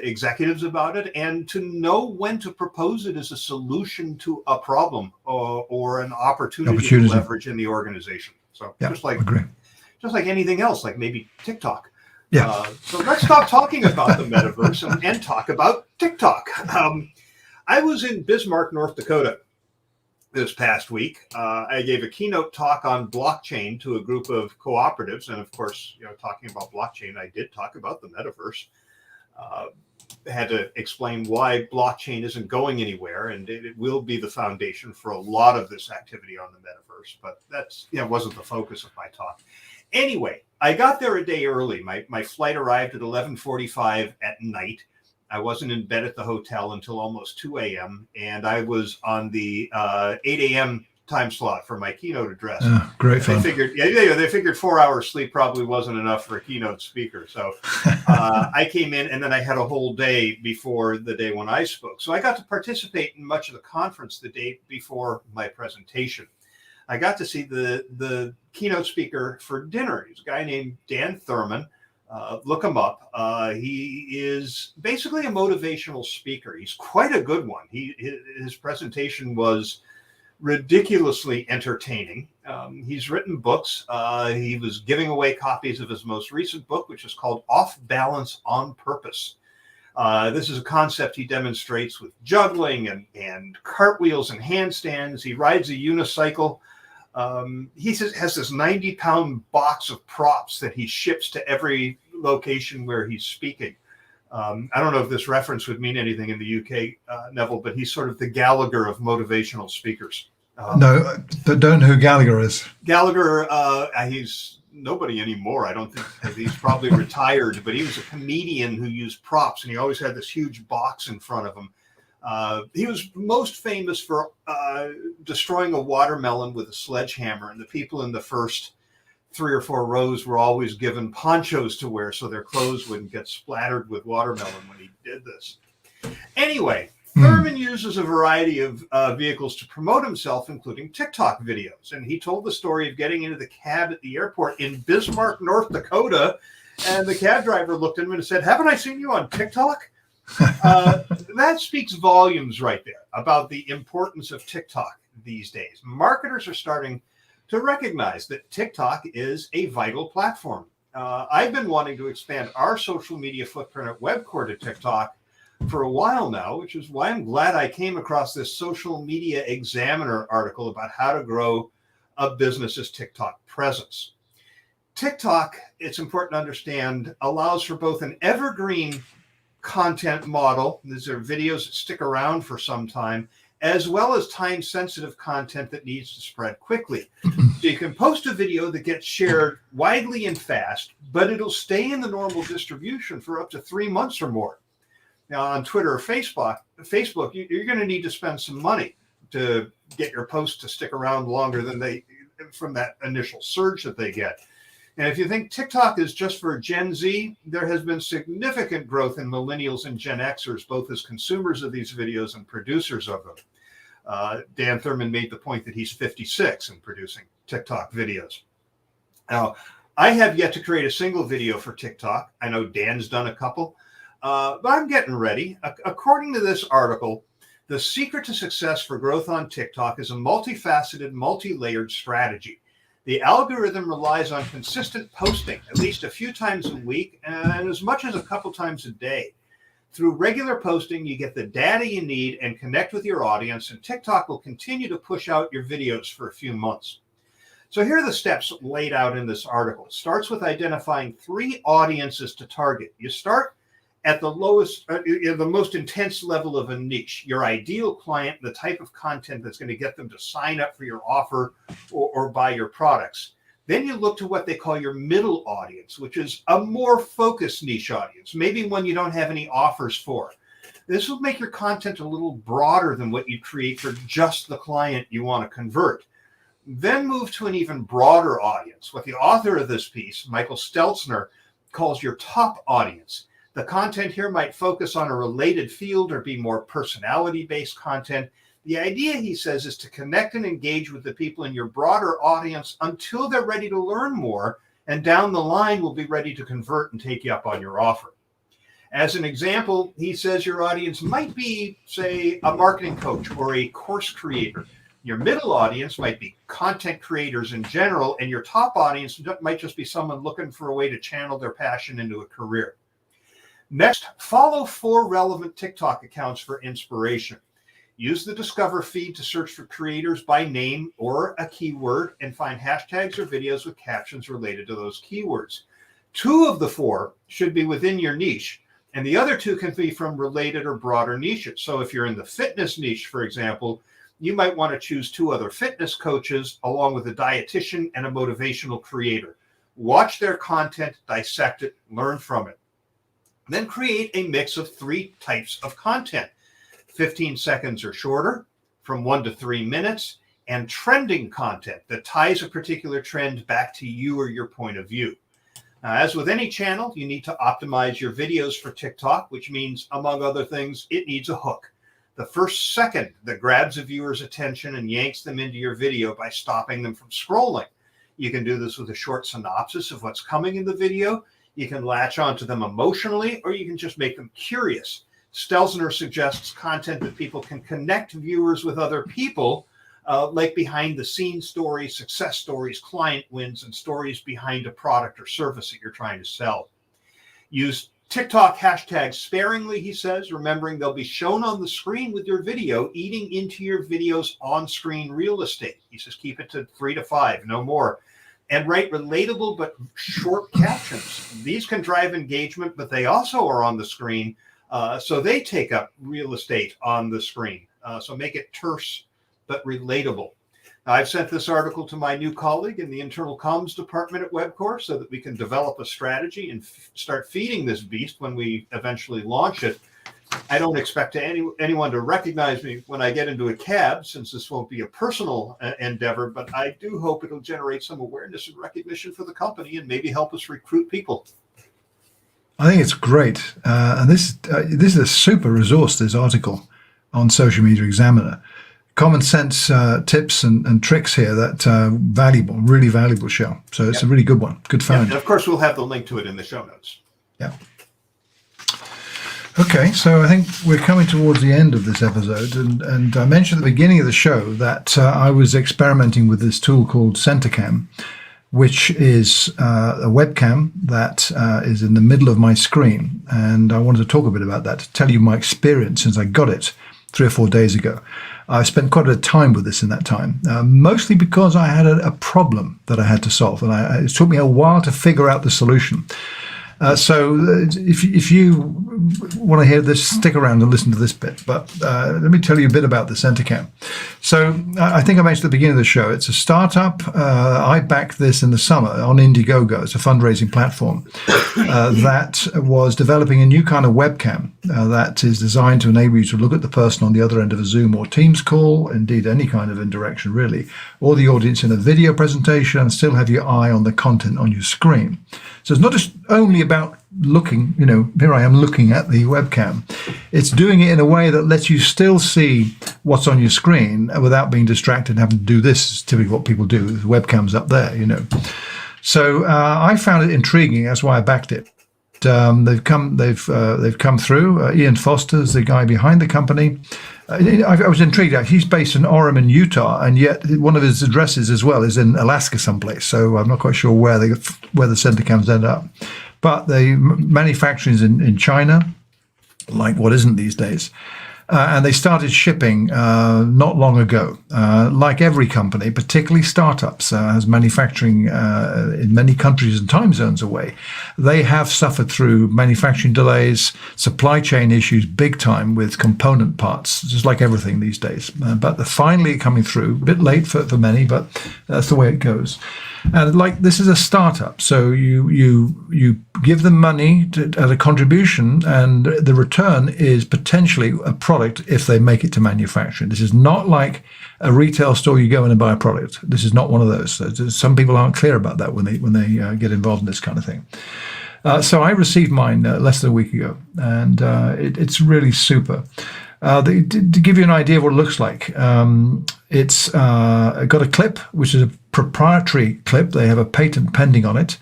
executives about it, and to know when to propose it as a solution to a problem or an opportunity to leverage in the organization. So yeah, just like anything else, like maybe TikTok. Yeah. So let's stop talking about the metaverse and talk about TikTok. I was in Bismarck, North Dakota this past week. I gave a keynote talk on blockchain to a group of cooperatives. And of course, talking about blockchain, I did talk about the metaverse. Had to explain why blockchain isn't going anywhere, and it will be the foundation for a lot of this activity on the metaverse. But that's wasn't the focus of my talk. Anyway, I got there a day early. My flight arrived at 11:45 at night. I wasn't in bed at the hotel until almost 2 a.m. and I was on the 8 a.m. time slot for my keynote address. Great fun. They figured 4 hours sleep probably wasn't enough for a keynote speaker. So I came in, and then I had a whole day before the day when I spoke. So I got to participate in much of the conference the day before my presentation. I got to see the keynote speaker for dinner. He's a guy named Dan Thurman. Look him up. He is basically a motivational speaker. He's quite a good one. His presentation was ridiculously entertaining. He's written books. He was giving away copies of his most recent book, which is called Off Balance on Purpose. This is a concept he demonstrates with juggling and cartwheels and handstands. He rides a unicycle. He has this 90-pound box of props that he ships to every location where he's speaking. I don't know if this reference would mean anything in the UK, Neville, but he's sort of the Gallagher of motivational speakers. No, don't know who Gallagher is. Gallagher, he's nobody anymore. I don't think he's probably retired, but he was a comedian who used props, and he always had this huge box in front of him. He was most famous for destroying a watermelon with a sledgehammer, and the people in the first 3 or 4 rows were always given ponchos to wear so their clothes wouldn't get splattered with watermelon when he did this. Anyway, Thurman uses a variety of vehicles to promote himself, including TikTok videos. And he told the story of getting into the cab at the airport in Bismarck, North Dakota. And the cab driver looked at him and said, "Haven't I seen you on TikTok?" That speaks volumes right there about the importance of TikTok these days. Marketers are starting to recognize that TikTok is a vital platform. I've been wanting to expand our social media footprint at Webcore to TikTok for a while now, which is why I'm glad I came across this Social Media Examiner article about how to grow a business's TikTok presence. TikTok, it's important to understand, allows for both an evergreen content model. These are videos that stick around for some time, as well as time-sensitive content that needs to spread quickly. So you can post a video that gets shared widely and fast, but it'll stay in the normal distribution for up to 3 months or more. Now, on Twitter or Facebook, you're going to need to spend some money to get your posts to stick around longer than from that initial surge that they get. And if you think TikTok is just for Gen Z, there has been significant growth in millennials and Gen Xers, both as consumers of these videos and producers of them. Dan Thurman made the point that he's 56 and producing TikTok videos. Now, I have yet to create a single video for TikTok. I know Dan's done a couple, but I'm getting ready. According to this article, the secret to success for growth on TikTok is a multifaceted, multi-layered strategy. The algorithm relies on consistent posting, at least a few times a week and as much as a couple times a day. Through regular posting, you get the data you need and connect with your audience, and TikTok will continue to push out your videos for a few months. So here are the steps laid out in this article. It starts with identifying 3 audiences to target. You start at the lowest, the most intense level of a niche, your ideal client, the type of content that's going to get them to sign up for your offer or buy your products. Then you look to what they call your middle audience, which is a more focused niche audience, maybe one you don't have any offers for. This will make your content a little broader than what you create for just the client you want to convert. Then move to an even broader audience, what the author of this piece, Michael Stelzner, calls your top audience. The content here might focus on a related field or be more personality-based content. The idea, he says, is to connect and engage with the people in your broader audience until they're ready to learn more and down the line will be ready to convert and take you up on your offer. As an example, he says your audience might be, say, a marketing coach or a course creator. Your middle audience might be content creators in general, and your top audience might just be someone looking for a way to channel their passion into a career. Next, follow 4 relevant TikTok accounts for inspiration. Use the Discover feed to search for creators by name or a keyword and find hashtags or videos with captions related to those keywords. 2 of the 4 should be within your niche, and the other 2 can be from related or broader niches. So if you're in the fitness niche, for example, you might want to choose 2 other fitness coaches along with a dietitian and a motivational creator. Watch their content, dissect it, learn from it. Then create a mix of 3 types of content: 15 seconds or shorter, from 1 to 3 minutes, and trending content that ties a particular trend back to you or your point of view. As with any channel, you need to optimize your videos for TikTok, which means, among other things, it needs a hook. The first second that grabs a viewer's attention and yanks them into your video by stopping them from scrolling. You can do this with a short synopsis of what's coming in the video. You can latch onto them emotionally, or you can just make them curious. Stelzner suggests content that people can connect viewers with other people, like behind-the-scenes stories, success stories, client wins, and stories behind a product or service that you're trying to sell. Use TikTok hashtags sparingly, he says, remembering they'll be shown on the screen with your video, eating into your video's on-screen real estate. He says keep it to 3 to 5, no more. And write relatable but short captions. These can drive engagement, but they also are on the screen, so they take up real estate on the screen. So make it terse but relatable. I've sent this article to my new colleague in the internal comms department at Webcore so that we can develop a strategy and start feeding this beast when we eventually launch it. I don't expect anyone to recognize me when I get into a cab, since this won't be a personal endeavor, but I do hope it'll generate some awareness and recognition for the company and maybe help us recruit people. I think it's great. And this is a super resource, this article on Social Media Examiner. Common sense tips and tricks here that valuable, really valuable, Shel. So it's a really good one. Good find. And of course, we'll have the link to it in the show notes. Yeah. Okay, so I think we're coming towards the end of this episode, and I mentioned at the beginning of the show that I was experimenting with this tool called CenterCam, which is a webcam that is in the middle of my screen, and I wanted to talk a bit about that, to tell you my experience since I got it 3 or 4 days ago. I spent quite a bit of time with this in that time, mostly because I had a problem that I had to solve, and it took me a while to figure out the solution. So if you want to hear this, stick around and listen to this bit. But let me tell you a bit about the CenterCam. So I think I mentioned at the beginning of the show, it's a startup. I backed this in the summer on Indiegogo. It's a fundraising platform that was developing a new kind of webcam that is designed to enable you to look at the person on the other end of a Zoom or Teams call, indeed any kind of interaction really, or the audience in a video presentation, and still have your eye on the content on your screen. So it's not just only about looking, here I am looking at the webcam. It's doing it in a way that lets you still see what's on your screen without being distracted and having to do this. Is typically what people do. The webcam's up there, So I found it intriguing. That's why I backed it. They've come through. Ian Foster's the guy behind the company. I was intrigued. He's based in Orem, Utah, and yet one of his addresses as well is in Alaska someplace. So I'm not quite sure where the CenterCams end up. But the manufacturing is in China, like what isn't these days. And they started shipping not long ago. Like every company, particularly startups, as manufacturing in many countries and time zones away, they have suffered through manufacturing delays, supply chain issues big time with component parts, just like everything these days. But they're finally coming through, a bit late for many, but that's the way it goes. And this is a startup, so you give them money as a contribution, and the return is potentially a product if they make it to manufacturing. This is not like a retail store you go in and buy a product. This is not one of those. Some people aren't clear about that when they get involved in this kind of thing. So I received mine less than a week ago, and it's really super. To give you an idea of what it looks like, it's got a clip, which is a proprietary clip. They have a patent pending on it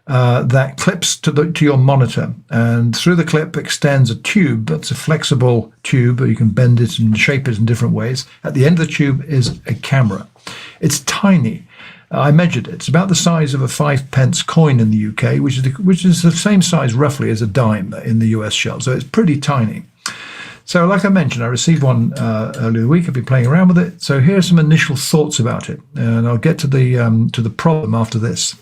that clips to your monitor, and through the clip extends a tube that's a flexible tube. You can bend it and shape it in different ways. At the end of the tube is a camera. It's tiny. I measured it. It's about the size of a 5p coin in the UK, which is the same size roughly as a dime in the US shell. So it's pretty tiny. So like I mentioned, I received one earlier in the week. I've been playing around with it. So here are some initial thoughts about it, and I'll get to the problem after this.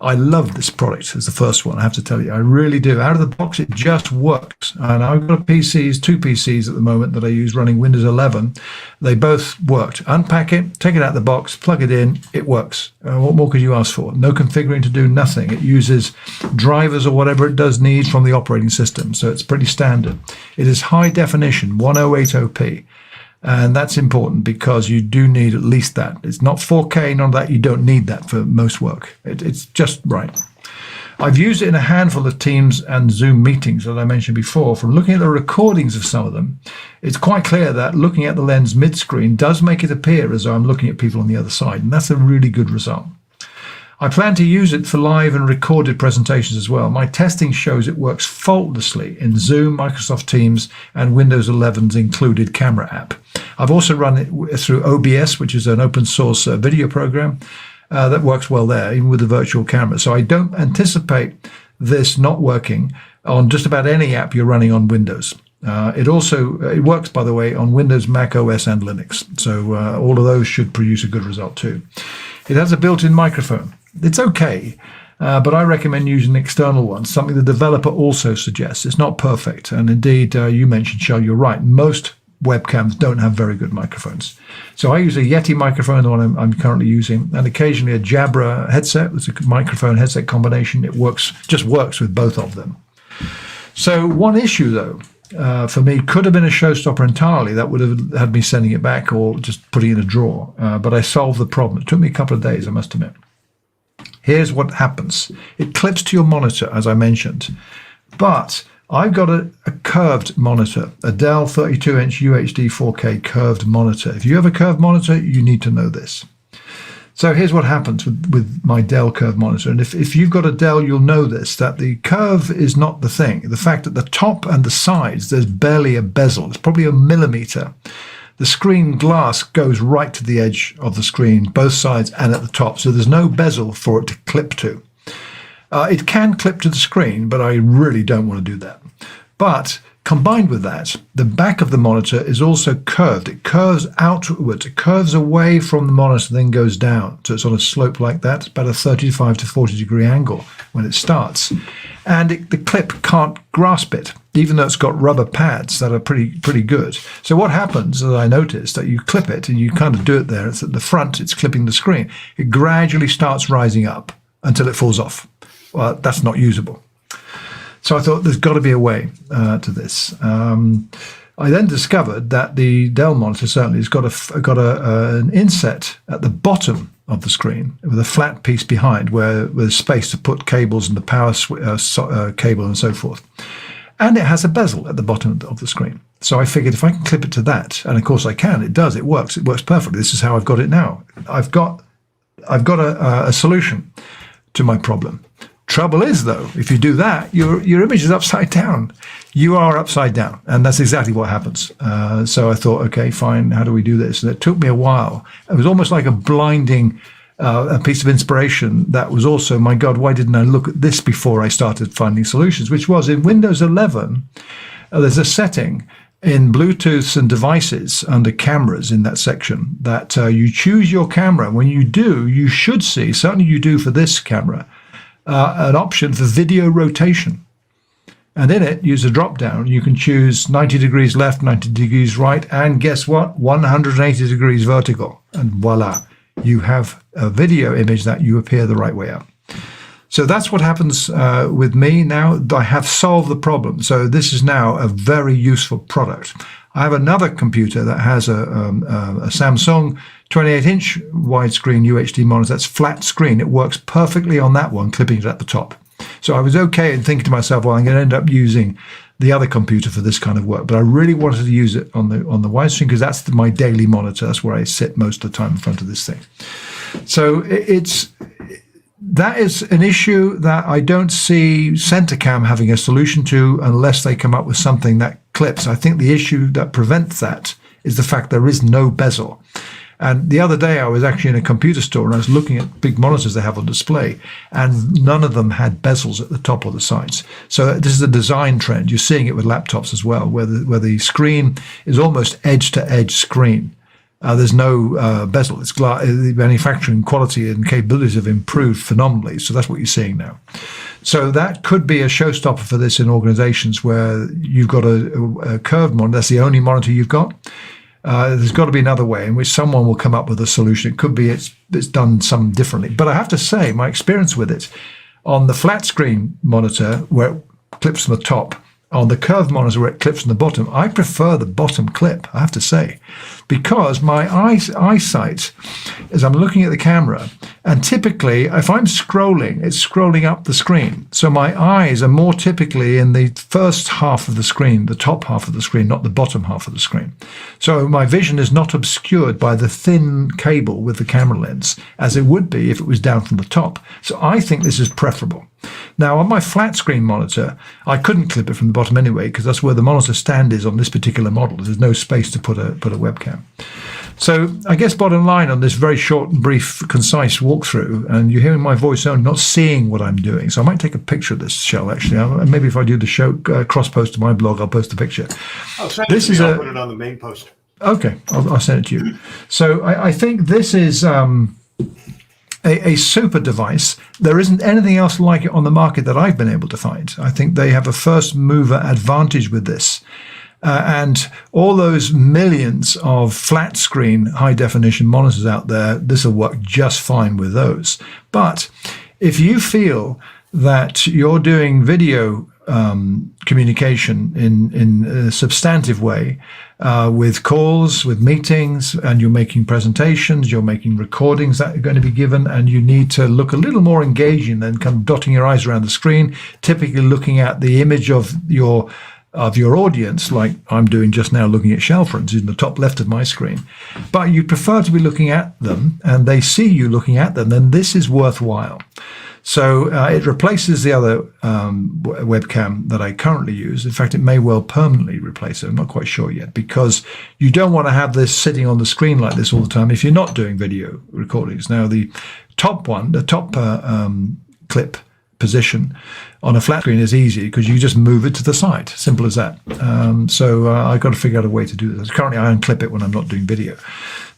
I love this product as the first one, I have to tell you. I really do. Out of the box, it just works. And I've got two PCs at the moment that I use running Windows 11. They both worked. Unpack it, take it out of the box, plug it in, it works. What more could you ask for? No configuring to do, nothing. It uses drivers or whatever it does need from the operating system. So it's pretty standard. It is high definition, 1080p. And that's important because you do need at least that. It's not 4K, none of that. You don't need that for most work. It's just right. I've used it in a handful of Teams and Zoom meetings, as I mentioned before. From looking at the recordings of some of them, it's quite clear that looking at the lens mid-screen does make it appear as though I'm looking at people on the other side. And that's a really good result. I plan to use it for live and recorded presentations as well. My testing shows it works faultlessly in Zoom, Microsoft Teams, and Windows 11's included camera app. I've also run it through OBS, which is an open source video program that works well there, even with the virtual camera. So I don't anticipate this not working on just about any app you're running on Windows. It works, by the way, on Windows, Mac OS, and Linux. So all of those should produce a good result too. It has a built-in microphone. It's okay, but I recommend using an external one, something the developer also suggests. It's not perfect. And indeed, you mentioned, Shel, you're right. Most webcams don't have very good microphones. So I use a Yeti microphone, the one I'm currently using, and occasionally a Jabra headset. It's a microphone headset combination. It just works with both of them. So one issue, though, for me, could have been a showstopper entirely. That would have had me sending it back or just putting it in a drawer. But I solved the problem. It took me a couple of days, I must admit. Here's what happens. It clips to your monitor, as I mentioned. But I've got a curved monitor, a Dell 32-inch UHD 4K curved monitor. If you have a curved monitor, you need to know this. So here's what happens with my Dell curved monitor. And if you've got a Dell, you'll know this, that the curve is not the thing. The fact that the top and the sides, there's barely a bezel. It's probably a millimeter. The screen glass goes right to the edge of the screen, both sides and at the top. So there's no bezel for it to clip to. It can clip to the screen, but I really don't want to do that. But combined with that, the back of the monitor is also curved. It curves outwards. It curves away from the monitor, then goes down. So it's on a slope like that, about a 35 to 40 degree angle when it starts. And the clip can't grasp it, even though it's got rubber pads that are pretty good. So what happens, as I noticed, that you clip it and you kind of do it there. It's at the front, it's clipping the screen. It gradually starts rising up until it falls off. Well, that's not usable. So I thought there's got to be a way to this. I then discovered that the Dell monitor certainly has got an inset at the bottom of the screen with a flat piece behind where there's space to put cables and the power cable and so forth. And it has a bezel at the bottom of the screen. So I figured if I can clip it to that, and of course I can, it does, it works perfectly. This is how I've got it now. I've got a solution to my problem. Trouble is, though, if you do that, your image is upside down. You are upside down, and that's exactly what happens. So I thought, okay, fine, how do we do this? And it took me a while. It was almost like a blinding a piece of inspiration that was also, my God, why didn't I look at this before I started finding solutions? Which was in Windows 11, there's a setting in Bluetooth and devices under cameras in that section that you choose your camera. When you do, you should see, certainly you do for this camera, an option for video rotation. And in it, use a drop down. You can choose 90 degrees left, 90 degrees right, and guess what? 180 degrees vertical. And voila, you have a video image that you appear the right way up. So that's what happens with me now. I have solved the problem. So this is now a very useful product. I have another computer that has a Samsung 28-inch widescreen UHD monitor. That's flat screen. It works perfectly on that one, clipping it at the top. So I was okay in thinking to myself, well, I'm going to end up using the other computer for this kind of work. But I really wanted to use it on the widescreen because that's my daily monitor. That's where I sit most of the time in front of this thing. So that is an issue that I don't see Centacam having a solution to unless they come up with something that clips. I think the issue that prevents that is the fact there is no bezel. And the other day I was actually in a computer store and I was looking at big monitors they have on display, and none of them had bezels at the top or the sides. So this is a design trend. You're seeing it with laptops as well, where the screen is almost edge-to-edge screen. There's no bezel. It's the manufacturing quality and capabilities have improved phenomenally. So that's what you're seeing now. So that could be a showstopper for this in organizations where you've got a curved monitor. That's the only monitor you've got. There's got to be another way in which someone will come up with a solution. It could be it's done some differently. But I have to say, my experience with it, on the flat screen monitor where it clips from the top, on the curved monitor where it clips from the bottom, I prefer the bottom clip, I have to say, because my eyesight, as I'm looking at the camera, and typically if I'm scrolling, it's scrolling up the screen. So my eyes are more typically in the first half of the screen, the top half of the screen, not the bottom half of the screen. So my vision is not obscured by the thin cable with the camera lens, as it would be if it was down from the top. So I think this is preferable. Now, on my flat screen monitor, I couldn't clip it from the bottom anyway, because that's where the monitor stand is on this particular model. There's no space to put a webcam. So I guess bottom line on this very short and brief, concise walkthrough, and you're hearing my voice only, not seeing what I'm doing. So I might take a picture of this, Shel, actually. Maybe if I do the show cross-post to my blog, I'll post a picture. Oh, send it to me. I'll put it on the main post. Okay, I'll send it to you. So I think this is a super device. There isn't anything else like it on the market that I've been able to find. I think they have a first mover advantage with this. And all those millions of flat screen high definition monitors out there, this will work just fine with those. But if you feel that you're doing video communication in a substantive way, with calls, with meetings, and you're making presentations, you're making recordings that are going to be given, and you need to look a little more engaging than kind of dotting your eyes around the screen, typically looking at the image of your audience, like I'm doing just now, looking at Shel, for instance, in the top left of my screen. But you prefer to be looking at them, and they see you looking at them, then this is worthwhile. So it replaces the other webcam that I currently use. In fact, it may well permanently replace it. I'm not quite sure yet, because you don't want to have this sitting on the screen like this all the time if you're not doing video recordings. Now, the top clip position on a flat screen is easy because you just move it to the side. Simple as that. So I've got to figure out a way to do this. Currently, I unclip it when I'm not doing video.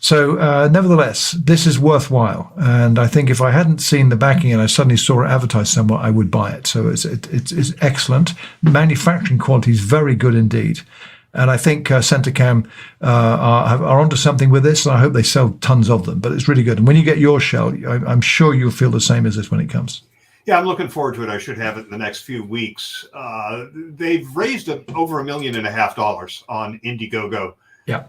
So nevertheless, this is worthwhile. And I think if I hadn't seen the backing and I suddenly saw it advertised somewhere, I would buy it. So it's excellent. Manufacturing quality is very good indeed. And I think Centacam are onto something with this, and I hope they sell tons of them. But it's really good. And when you get your Shel, I'm sure you'll feel the same as this when it comes. Yeah, I'm looking forward to it. I should have it in the next few weeks. They've raised over $1.5 million on Indiegogo. Yeah,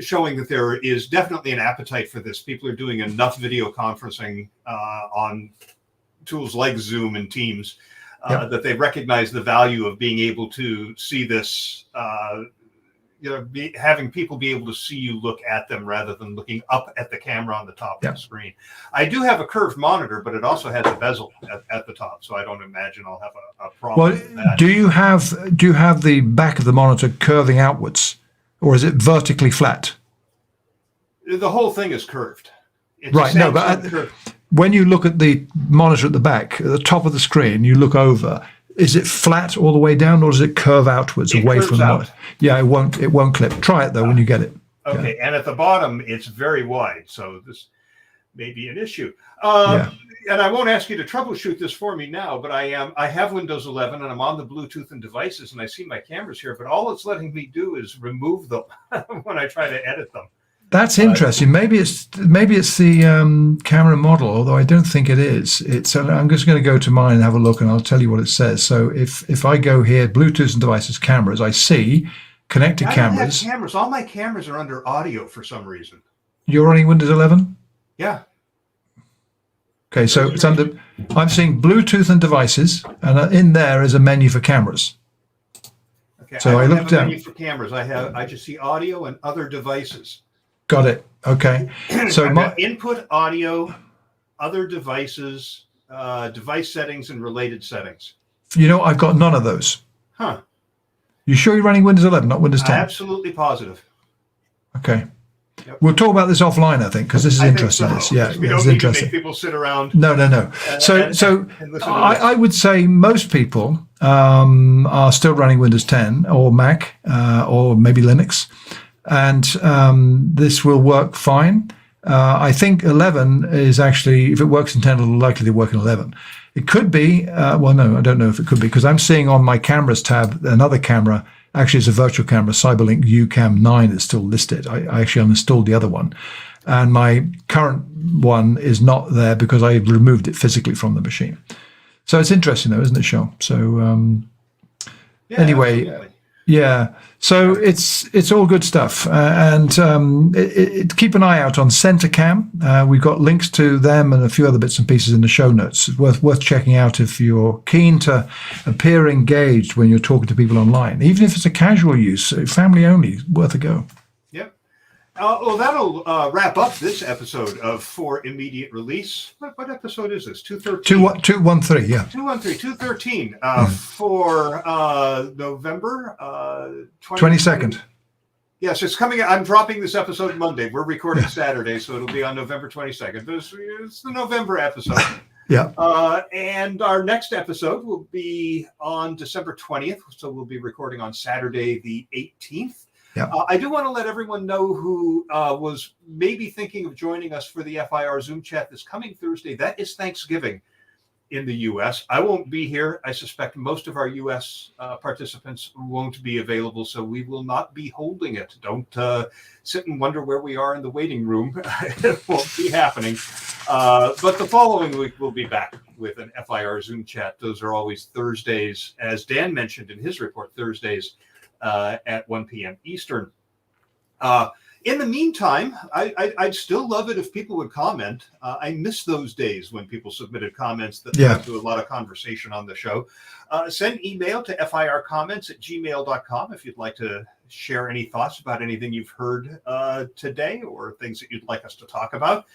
showing that there is definitely an appetite for this. People are doing enough video conferencing on tools like Zoom and Teams that they recognize the value of being able to see this, having people be able to see you look at them rather than looking up at the camera on the top of the screen. I do have a curved monitor, but it also has a bezel at the top, so I don't imagine I'll have a problem with that. Do you have the back of the monitor curving outwards? Or is it vertically flat? The whole thing is curved. It's right. No, but when you look at the monitor at the back, at the top of the screen, you look over. Is it flat all the way down, or does it curve outwards away from the monitor? Yeah, it won't clip. Try it though when you get it. Okay, and at the bottom, it's very wide, so this may be an issue. And I won't ask you to troubleshoot this for me now, but I have Windows 11 and I'm on the Bluetooth and devices, and I see my cameras here, but all it's letting me do is remove them when I try to edit them. That's interesting. Maybe it's the camera model, although I don't think it is. I'm just going to go to mine and have a look, and I'll tell you what it says. So if I go here, Bluetooth and devices, cameras, I see connected cameras. I don't have cameras. All my cameras are under audio for some reason. You're running Windows 11? Yeah. Okay, so it's under. I'm seeing Bluetooth and devices, and in there is a menu for cameras. Okay. So I I don't looked have a down. menu for cameras. I just see audio and other devices. Got it. Okay. So I've my got input, audio, other devices, device settings, and related settings. I've got none of those. Huh. You sure you're running Windows 11, not Windows 10? Absolutely positive. Okay. Yep. We'll talk about this offline, I think, because this is I interesting. think so. Yeah, We yeah, don't it's need interesting. to make people sit around. No. So and listen to I would say most people are still running Windows 10 or Mac or maybe Linux, and this will work fine. I think 11 is actually, if it works in 10, it'll likely to work in 11. It could be, well, no, I don't know if it could be, because I'm seeing on my cameras tab another camera. Actually, it's a virtual camera, Cyberlink UCam 9 is still listed. I actually uninstalled the other one. And my current one is not there because I removed it physically from the machine. So it's interesting, though, isn't it, Shel? So anyway, absolutely. yeah. So it's all good stuff. And keep an eye out on CenterCam. We've got links to them and a few other bits and pieces in the show notes. It's worth checking out if you're keen to appear engaged when you're talking to people online. Even if it's a casual use, family only, worth a go. Yep. Well, that'll wrap up this episode of For Immediate Release. What episode is this? 213? 213, yeah. 213 for November 22nd. Yes, it's coming. I'm dropping this episode Monday. We're recording Saturday, so it'll be on November 22nd. But it's the November episode. Yeah. And our next episode will be on December 20th, so we'll be recording on Saturday the 18th. Yeah. I do want to let everyone know who was maybe thinking of joining us for the FIR Zoom chat this coming Thursday. That is Thanksgiving in the U.S. I won't be here. I suspect most of our U.S. Participants won't be available, so we will not be holding it. Don't sit and wonder where we are in the waiting room. It won't be happening. But the following week, we'll be back with an FIR Zoom chat. Those are always Thursdays, as Dan mentioned in his report, Thursdays at 1 p.m. Eastern. In the meantime, I'd still love it if people would comment. I miss those days when people submitted comments that led to a lot of conversation on the show. Send email to fircomments@gmail.com if you'd like to share any thoughts about anything you've heard today or things that you'd like us to talk about.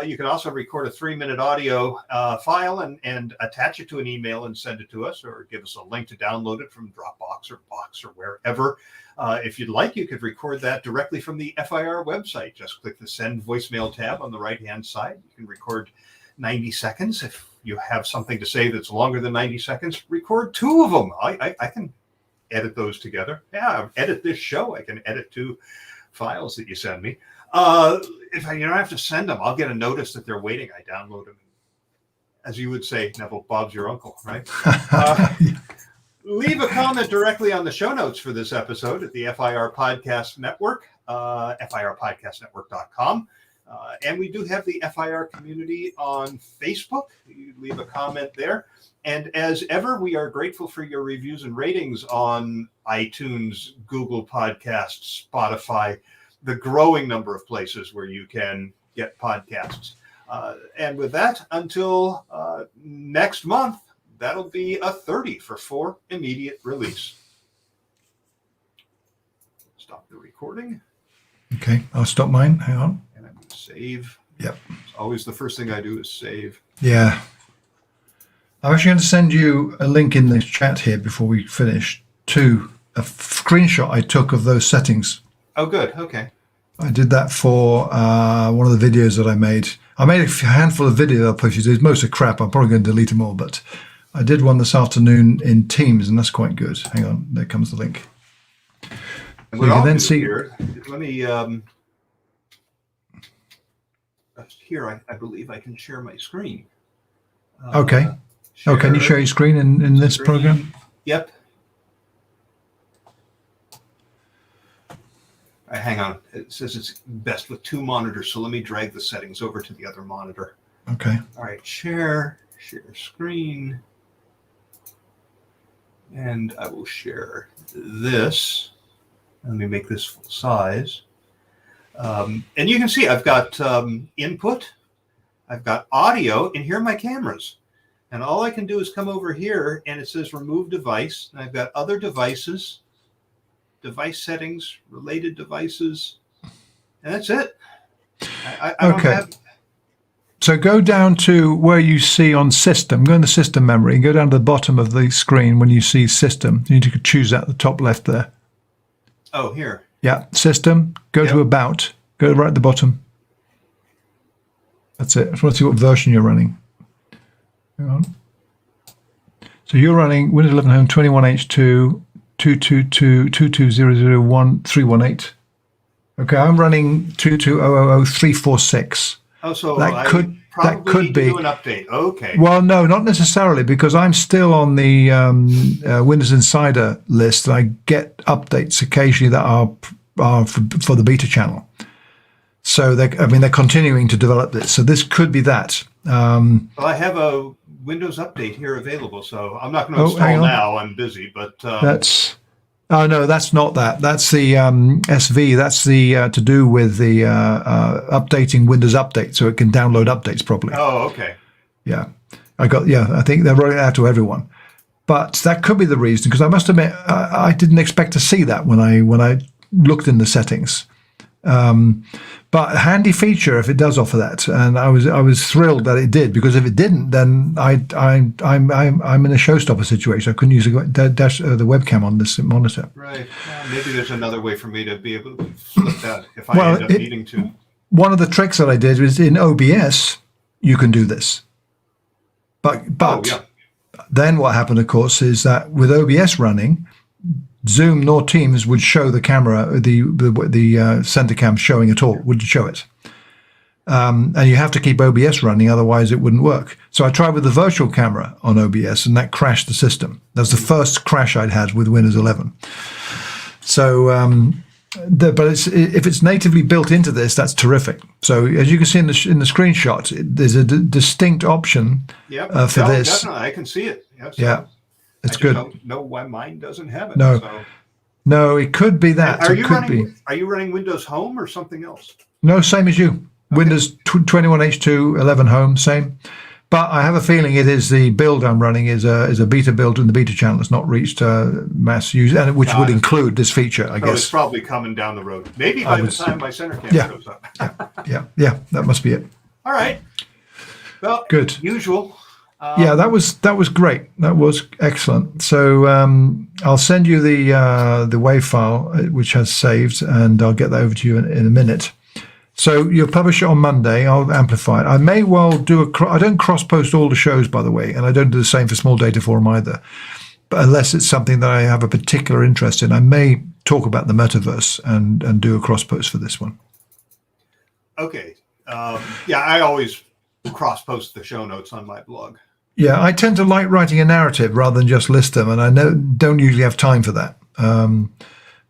You can also record a 3-minute audio file and attach it to an email and send it to us, or give us a link to download it from Dropbox or Box or wherever. If you'd like, you could record that directly from the FIR website. Just click the Send Voicemail tab on the right-hand side. You can record 90 seconds. If you have something to say that's longer than 90 seconds, record 2 of them. I can edit those together. Yeah, edit this show. I can edit 2 files that you send me. If you don't have to send them, I'll get a notice that they're waiting. I download them. As you would say, Neville, Bob's your uncle, right? Leave a comment directly on the show notes for this episode at the FIR Podcast Network, firpodcastnetwork.com. And we do have the FIR community on Facebook. You leave a comment there. And as ever, we are grateful for your reviews and ratings on iTunes, Google Podcasts, Spotify, the growing number of places where you can get podcasts. And with that, until next month, that'll be a 30 for immediate release. Stop the recording. Okay, I'll stop mine. Hang on. And I'm going to save. Yep. It's always the first thing I do is save. Yeah. I'm actually going to send you a link in the chat here before we finish to a screenshot I took of those settings. Oh, good. Okay. I did that for one of the videos that I made. I made a handful of videos I'll post you. Most are crap. I'm probably going to delete them all, but I did one this afternoon in Teams, and that's quite good. Hang on. There comes the link. And what I'll then see here, let me here I believe I can share my screen. Okay. Can you share your screen in this program? Yep. Hang on. It says it's best with 2 monitors, so let me drag the settings over to the other monitor. Okay. All right. Share screen. And I will share this. Let me make this full size. And you can see I've got input, I've got audio, and here are my cameras. And all I can do is come over here, and it says remove device. And I've got other devices, device settings, related devices, and that's it. I don't Okay. have. So go down to where you see on system, go in the system memory and go down to the bottom of the screen when you see system. You need to choose that at the top left there. Oh, here. Yeah, system, go to about, go right at the bottom. That's it. I just want to see what version you're running. Hang on. So you're running Windows 11 Home 21H2 222.22.0.0.1.318. Okay, I'm running 22.0.0.346. Oh, so That could probably be. do an update. Okay. Well, no, not necessarily, because I'm still on the Windows Insider list, and I get updates occasionally that are for the beta channel. So they're continuing to develop this. So this could be that. Well, I have a Windows update here available, so I'm not going to install now. I'm busy, but Oh no, that's not that. That's the SV. That's the to do with the updating Windows Update, so it can download updates properly. Oh, okay. Yeah, I think they're rolling it out to everyone, but that could be the reason. Because I must admit, I didn't expect to see that when I looked in the settings. But a handy feature if it does offer that, and I was thrilled that it did, because if it didn't, then I'm in a showstopper situation. I couldn't use the webcam on this monitor. Right. Well, maybe there's another way for me to be able to flip that if I end up needing to. One of the tricks that I did was in OBS. You can do this, but then what happened, of course, is that with OBS running, Zoom nor Teams would show the camera, the center cam showing at all, wouldn't show it. And you have to keep OBS running, otherwise it wouldn't work. So I tried with the virtual camera on OBS, and that crashed the system. That's the first crash I'd had with Windows 11. So, but if it's natively built into this, that's terrific. So as you can see in the screenshot, there's a distinct option for this. Definitely, I can see it. Yes. Yeah. It's good. I don't know why mine doesn't have it. No, so. No, it could be that. Are you running Windows Home or something else? No, same as you. Okay. Windows 21H2 11 Home, same. But I have a feeling it is the build I'm running is a beta build, and the beta channel has not reached mass use, and which would include this feature, I guess. It's probably coming down the road. Maybe by the time my center cam shows up. yeah, that must be it. All right. Well, good. Usual. That was great. That was excellent. So I'll send you the WAV file which has saved, and I'll get that over to you in a minute. So you'll publish it on Monday. I'll amplify it. I may well do I don't cross post all the shows, by the way, and I don't do the same for Small Data Forum either. But unless it's something that I have a particular interest in, I may talk about the metaverse and do a cross post for this one. Okay. I always cross post the show notes on my blog. Yeah, I tend to like writing a narrative rather than just list them, and I don't usually have time for that.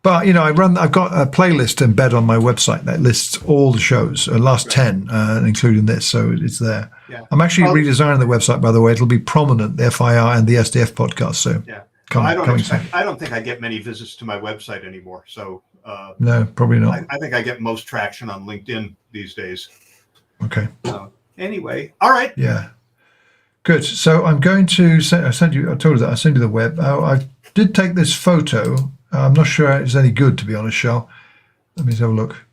But I've got a playlist embed on my website that lists all the shows, last 10, including this, so it's there. Yeah. I'm actually redesigning the website, by the way. It'll be prominent, the FIR and the SDF podcast. So yeah, I don't think I get many visits to my website anymore. So no, probably not. I think I get most traction on LinkedIn these days. Okay. Anyway, all right. Yeah. Good. So I'm going to send you. I told you that I send you the web. I did take this photo. I'm not sure it's any good, to be honest, Shel. Let me just have a look.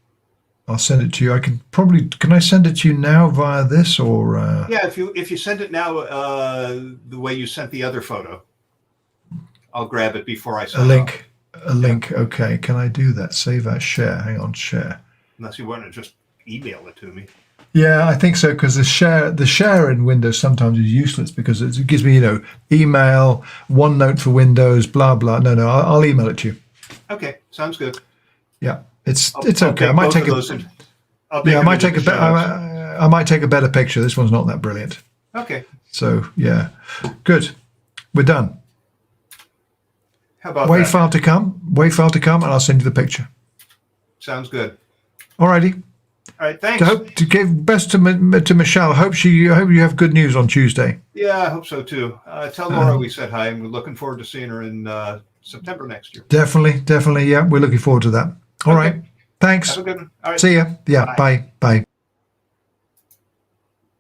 I'll send it to you. Can I send it to you now via this, or? Yeah, if you send it now, the way you sent the other photo, I'll grab it before I send a link. A link. Okay. Can I do that? Save as share. Hang on. Share. Unless you want to just email it to me. Yeah, I think so, because the share in Windows sometimes is useless, because it gives me, email, OneNote for Windows, blah blah. No, I'll email it to you. Okay, sounds good. Yeah, it's okay. I might take I might take a better picture. This one's not that brilliant. Okay. So yeah, good. We're done. How about WAV file to come, and I'll send you the picture. Sounds good. Alrighty. All right, thanks. To give best to Michelle. I hope you have good news on Tuesday. Yeah, I hope so too. Tell Laura we said hi, and we're looking forward to seeing her in September next year. Definitely. Yeah, we're looking forward to that. All right. Thanks. Have a good one. All right. See ya. Yeah. Bye.